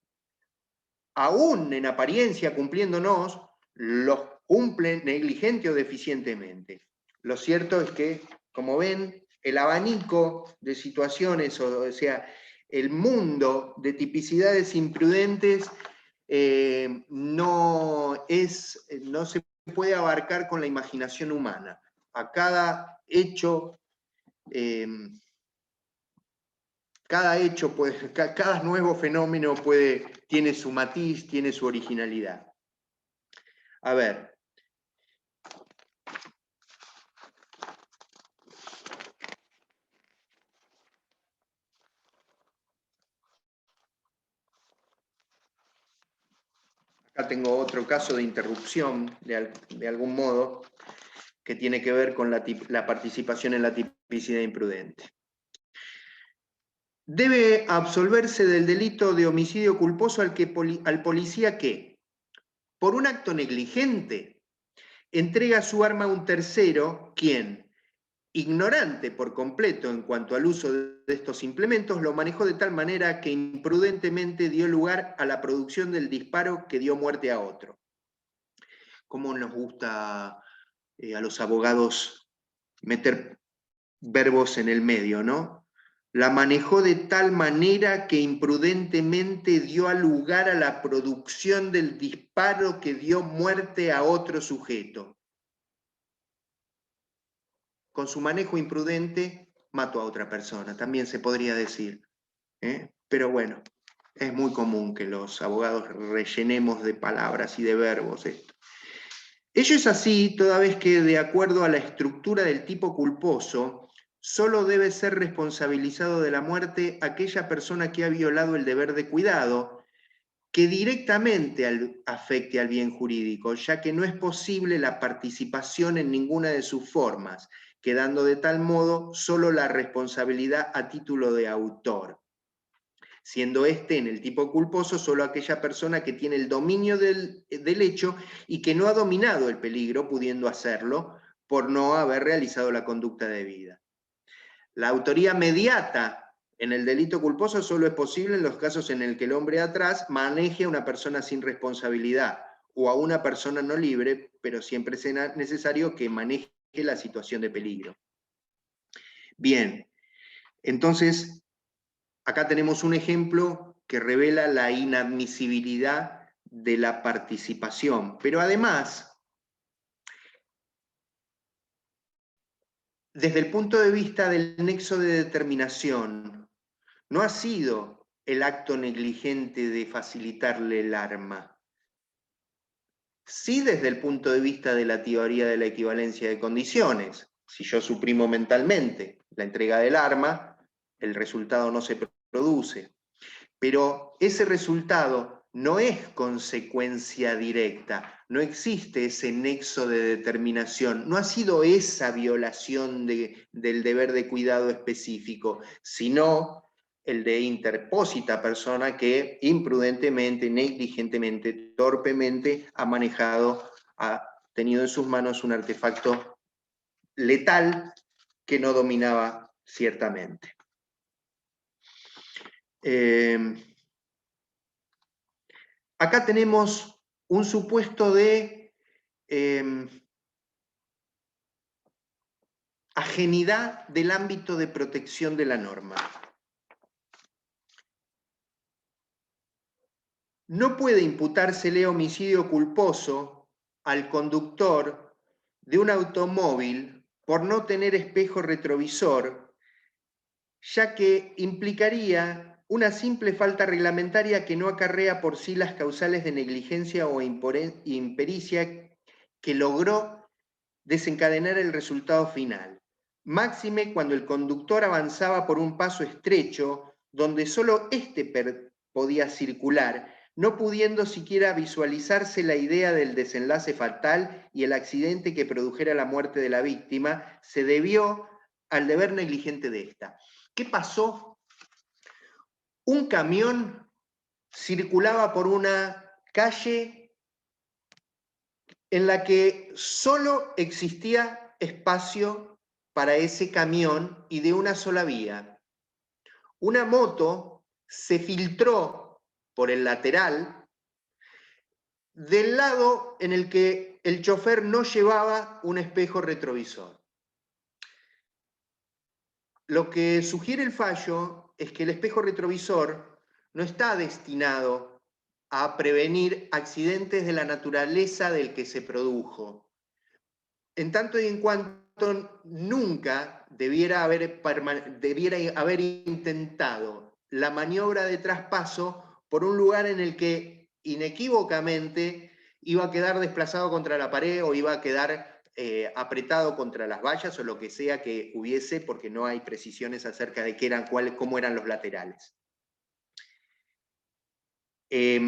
aún en apariencia cumpliéndonos, los cumplen negligente o deficientemente. Lo cierto es que, como ven, el abanico de situaciones, o sea, el mundo de tipicidades imprudentes no se puede abarcar con la imaginación humana. A cada hecho, cada nuevo fenómeno tiene su matiz, tiene su originalidad. A ver. Acá tengo otro caso de interrupción, de algún modo, que tiene que ver con la participación en la tipicidad imprudente. Debe absolverse del delito de homicidio culposo al policía que, por un acto negligente, entrega su arma a un tercero, quien, ignorante por completo en cuanto al uso de estos implementos, lo manejó de tal manera que imprudentemente dio lugar a la producción del disparo que dio muerte a otro. cómo nos gusta a los abogados meter verbos en el medio, ¿no? La manejó de tal manera que imprudentemente dio lugar a la producción del disparo que dio muerte a otro sujeto. Con su manejo imprudente mató a otra persona, también se podría decir. Pero bueno, es muy común que los abogados rellenemos de palabras y de verbos esto. Ello es así toda vez que, de acuerdo a la estructura del tipo culposo, solo debe ser responsabilizado de la muerte aquella persona que ha violado el deber de cuidado, que directamente afecte al bien jurídico, ya que no es posible la participación en ninguna de sus formas, quedando de tal modo solo la responsabilidad a título de autor, siendo este en el tipo culposo solo aquella persona que tiene el dominio del hecho y que no ha dominado el peligro, pudiendo hacerlo por no haber realizado la conducta debida. La autoría mediata en el delito culposo solo es posible en los casos en el que el hombre atrás maneje a una persona sin responsabilidad o a una persona no libre, pero siempre es necesario que maneje la situación de peligro. Bien, entonces acá tenemos un ejemplo que revela la inadmisibilidad de la participación, pero además, desde el punto de vista del nexo de determinación, no ha sido el acto negligente de facilitarle el arma. Sí, desde el punto de vista de la teoría de la equivalencia de condiciones. Si yo suprimo mentalmente la entrega del arma, el resultado no se produce. Pero ese resultado no es consecuencia directa, no existe ese nexo de determinación, no ha sido esa violación del deber de cuidado específico, sino el de interpósita persona que imprudentemente, negligentemente, torpemente ha manejado, ha tenido en sus manos un artefacto letal que no dominaba ciertamente. Acá tenemos un supuesto de ajenidad del ámbito de protección de la norma. No puede imputársele homicidio culposo al conductor de un automóvil por no tener espejo retrovisor, ya que implicaría una simple falta reglamentaria que no acarrea por sí las causales de negligencia o impericia que logró desencadenar el resultado final. Máxime cuando el conductor avanzaba por un paso estrecho donde solo éste podía circular, no pudiendo siquiera visualizarse la idea del desenlace fatal y el accidente que produjera la muerte de la víctima, se debió al deber negligente de esta. ¿Qué pasó? Un camión circulaba por una calle en la que solo existía espacio para ese camión y de una sola vía. Una moto se filtró por el lateral del lado en el que el chofer no llevaba un espejo retrovisor. Lo que sugiere el fallo es que el espejo retrovisor no está destinado a prevenir accidentes de la naturaleza del que se produjo, en tanto y en cuanto nunca debiera haber intentado la maniobra de traspaso por un lugar en el que inequívocamente iba a quedar desplazado contra la pared o iba a quedar apretado contra las vallas o lo que sea que hubiese, porque no hay precisiones acerca de cómo eran los laterales. Es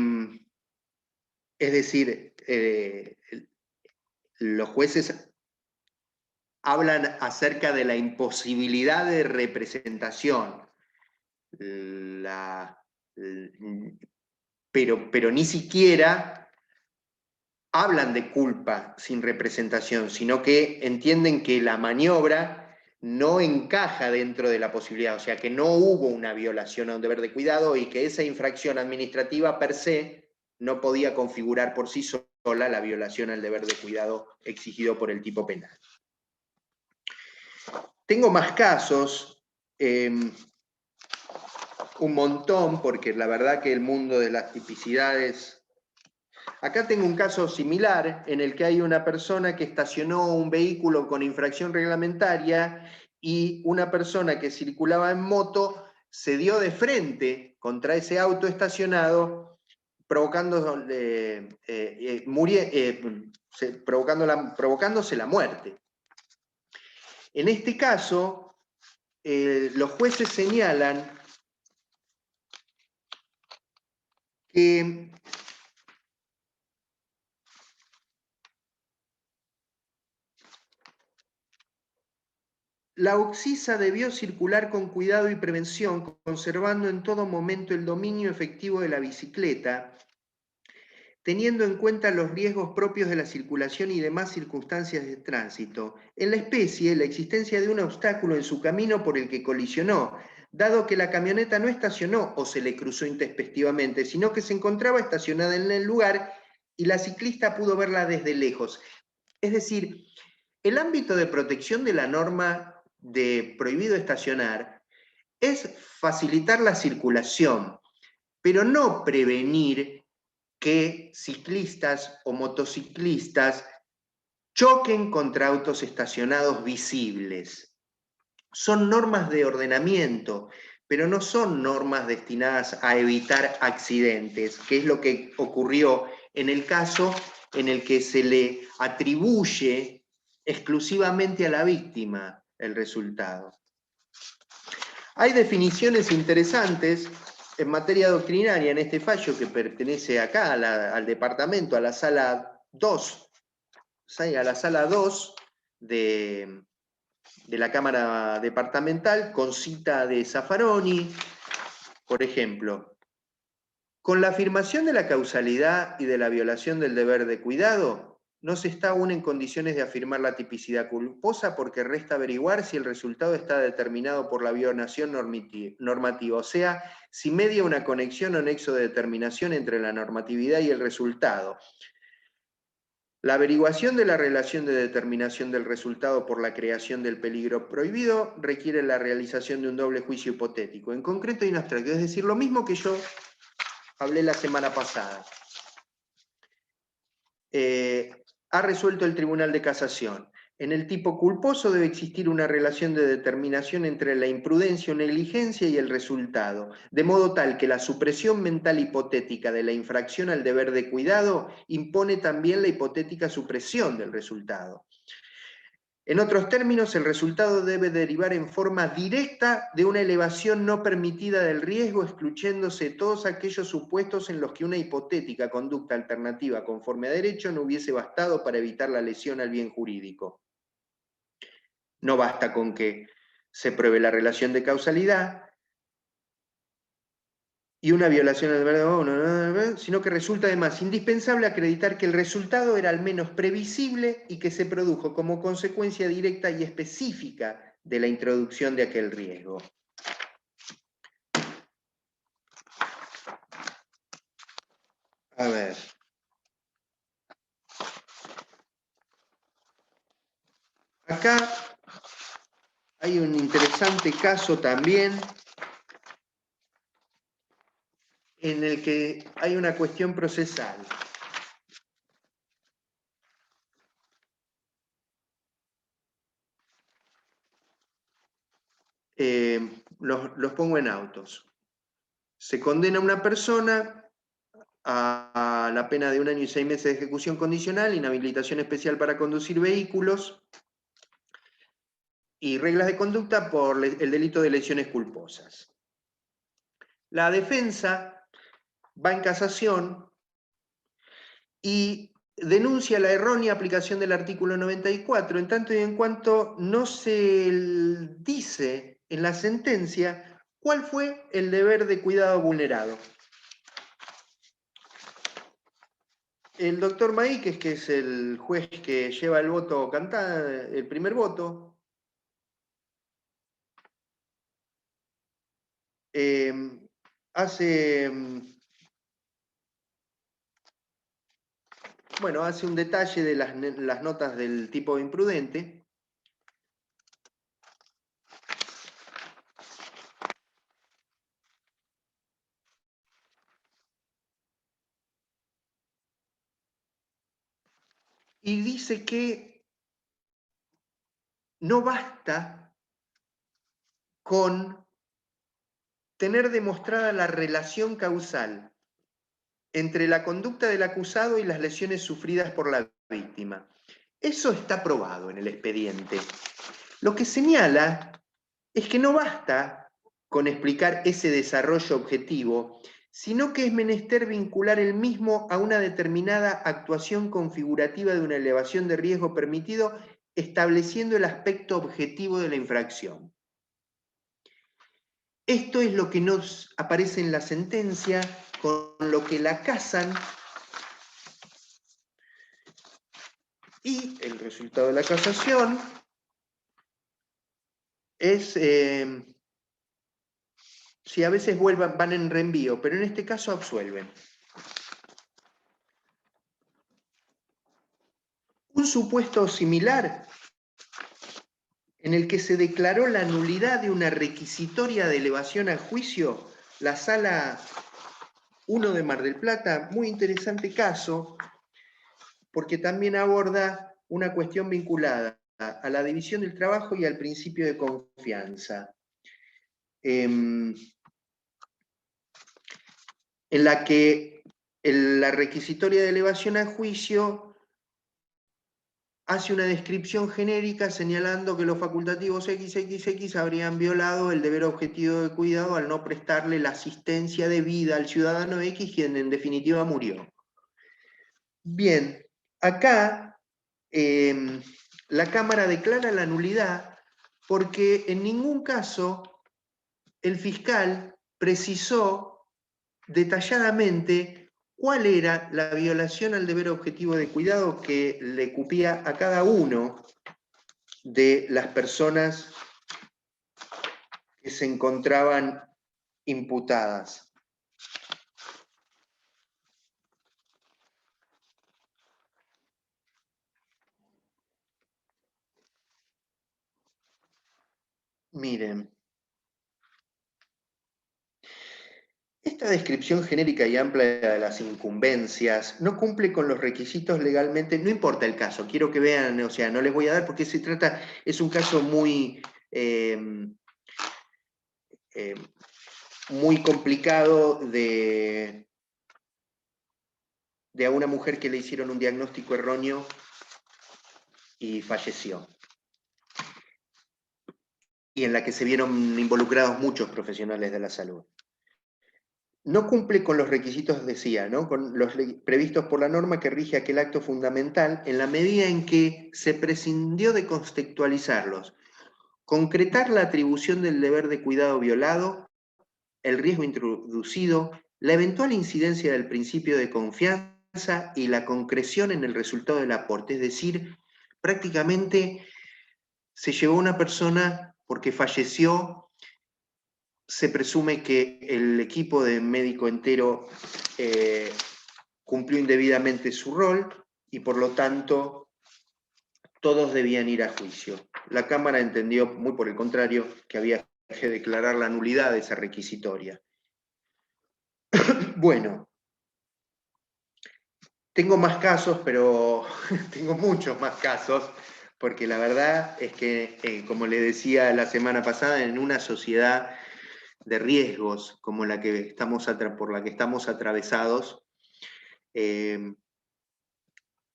decir, los jueces hablan acerca de la imposibilidad de representación, pero ni siquiera hablan de culpa sin representación, sino que entienden que la maniobra no encaja dentro de la posibilidad, o sea que no hubo una violación a un deber de cuidado y que esa infracción administrativa per se no podía configurar por sí sola sola la violación al deber de cuidado exigido por el tipo penal. Tengo más casos, un montón, porque la verdad que el mundo de las tipicidades... Acá tengo un caso similar en el que hay una persona que estacionó un vehículo con infracción reglamentaria y una persona que circulaba en moto se dio de frente contra ese auto estacionado, provocándose la muerte. En este caso, los jueces señalan que la oxisa debió circular con cuidado y prevención, conservando en todo momento el dominio efectivo de la bicicleta, teniendo en cuenta los riesgos propios de la circulación y demás circunstancias de tránsito. En la especie, la existencia de un obstáculo en su camino por el que colisionó, dado que la camioneta no estacionó o se le cruzó intempestivamente, sino que se encontraba estacionada en el lugar y la ciclista pudo verla desde lejos. Es decir, el ámbito de protección de la norma de prohibido estacionar es facilitar la circulación, pero no prevenir que ciclistas o motociclistas choquen contra autos estacionados visibles. Son normas de ordenamiento, pero no son normas destinadas a evitar accidentes, que es lo que ocurrió en el caso en el que se le atribuye exclusivamente a la víctima el resultado. Hay definiciones interesantes en materia doctrinaria en este fallo que pertenece acá al departamento, a la sala 2, de la Cámara Departamental, con cita de Zaffaroni, por ejemplo. Con la afirmación de la causalidad y de la violación del deber de cuidado, no se está aún en condiciones de afirmar la tipicidad culposa porque resta averiguar si el resultado está determinado por la violación normativa, o sea, si media una conexión o nexo de determinación entre la normatividad y el resultado. La averiguación de la relación de determinación del resultado por la creación del peligro prohibido requiere la realización de un doble juicio hipotético, en concreto y en abstracto, es decir, lo mismo que yo hablé la semana pasada. Ha resuelto el Tribunal de Casación. En el tipo culposo debe existir una relación de determinación entre la imprudencia o negligencia y el resultado, de modo tal que la supresión mental hipotética de la infracción al deber de cuidado impone también la hipotética supresión del resultado. En otros términos, el resultado debe derivar en forma directa de una elevación no permitida del riesgo, excluyéndose todos aquellos supuestos en los que una hipotética conducta alternativa conforme a derecho no hubiese bastado para evitar la lesión al bien jurídico. No basta con que se pruebe la relación de causalidad y una violación al deber, sino que resulta además indispensable acreditar que el resultado era al menos previsible y que se produjo como consecuencia directa y específica de la introducción de aquel riesgo. A ver. Acá hay un interesante caso también en el que hay una cuestión procesal. Los pongo en autos. Se condena a una persona a la pena de 1 año y 6 meses de ejecución condicional, inhabilitación especial para conducir vehículos y reglas de conducta por el delito de lesiones culposas. La defensa va en casación y denuncia la errónea aplicación del artículo 94, en tanto y en cuanto no se dice en la sentencia cuál fue el deber de cuidado vulnerado. El doctor Maíquez, que es el juez que lleva el voto cantado, el primer voto, hace bueno, hace un detalle de las notas del tipo imprudente. Y dice que no basta con tener demostrada la relación causal entre la conducta del acusado y las lesiones sufridas por la víctima. Eso está probado en el expediente. Lo que señala es que no basta con explicar ese desarrollo objetivo, sino que es menester vincular el mismo a una determinada actuación configurativa de una elevación de riesgo permitido, estableciendo el aspecto objetivo de la infracción. Esto es lo que nos aparece en la sentencia, con lo que la casan, y el resultado de la casación es, si a veces van en reenvío, pero en este caso absuelven. Un supuesto similar, en el que se declaró la nulidad de una requisitoria de elevación a juicio, la Sala 1 de Mar del Plata, muy interesante caso, porque también aborda una cuestión vinculada a la división del trabajo y al principio de confianza, en la que la requisitoria de elevación a juicio hace una descripción genérica señalando que los facultativos XXX habrían violado el deber objetivo de cuidado al no prestarle la asistencia debida al ciudadano X, quien en definitiva murió. Bien, acá la Cámara declara la nulidad porque en ningún caso el fiscal precisó detalladamente cuál era la violación al deber objetivo de cuidado que le cupía a cada uno de las personas que se encontraban imputadas. Miren, esta descripción genérica y amplia de las incumbencias no cumple con los requisitos legalmente, no importa el caso, quiero que vean, o sea, no les voy a dar porque se trata, es un caso muy, muy complicado de a una mujer que le hicieron un diagnóstico erróneo y falleció, y en la que se vieron involucrados muchos profesionales de la salud. No cumple con los requisitos, decía, ¿no? Con los previstos por la norma que rige aquel acto fundamental, en la medida en que se prescindió de contextualizarlos, concretar la atribución del deber de cuidado violado, el riesgo introducido, la eventual incidencia del principio de confianza y la concreción en el resultado del aporte. Es decir, prácticamente se llevó a una persona porque falleció. Se presume que el equipo de médico entero cumplió indebidamente su rol y por lo tanto todos debían ir a juicio. La Cámara entendió, muy por el contrario, que había que declarar la nulidad de esa requisitoria. Bueno, tengo más casos, pero tengo muchos más casos, porque la verdad es que, como le decía la semana pasada, en una sociedad de riesgos como la que por la que estamos atravesados,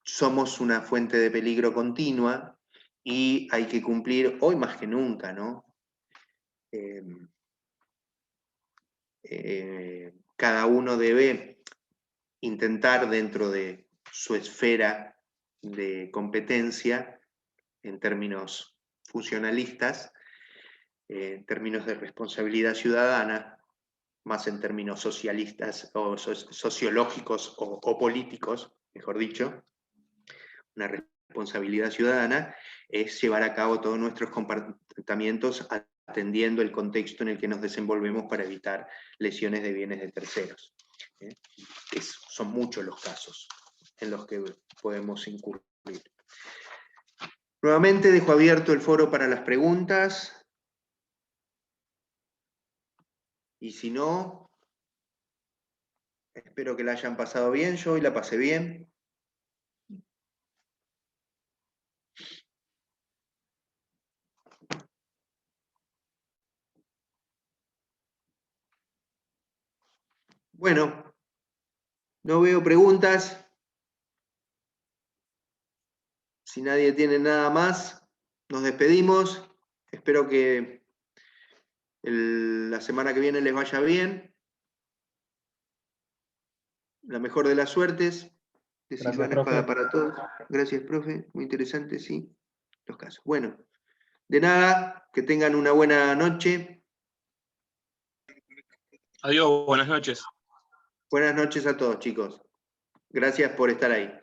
somos una fuente de peligro continua y hay que cumplir, hoy más que nunca, ¿no? Cada uno debe intentar dentro de su esfera de competencia, en términos funcionalistas, en términos de responsabilidad ciudadana, más en términos socialistas o sociológicos o políticos, mejor dicho, una responsabilidad ciudadana es llevar a cabo todos nuestros comportamientos atendiendo el contexto en el que nos desenvolvemos para evitar lesiones de bienes de terceros. Que son muchos los casos. en los que podemos incurrir. Nuevamente dejo abierto el foro para las preguntas. Y si no, espero que la hayan pasado bien. Yo hoy la pasé bien. Bueno, no veo preguntas. Si nadie tiene nada más, nos despedimos. Espero que la semana que viene les vaya bien. La mejor de las suertes. Decisiones para todos. Gracias, profe. Muy interesante, sí, los casos. Bueno, de nada, que tengan una buena noche. Adiós, buenas noches. Buenas noches a todos, chicos. Gracias por estar ahí.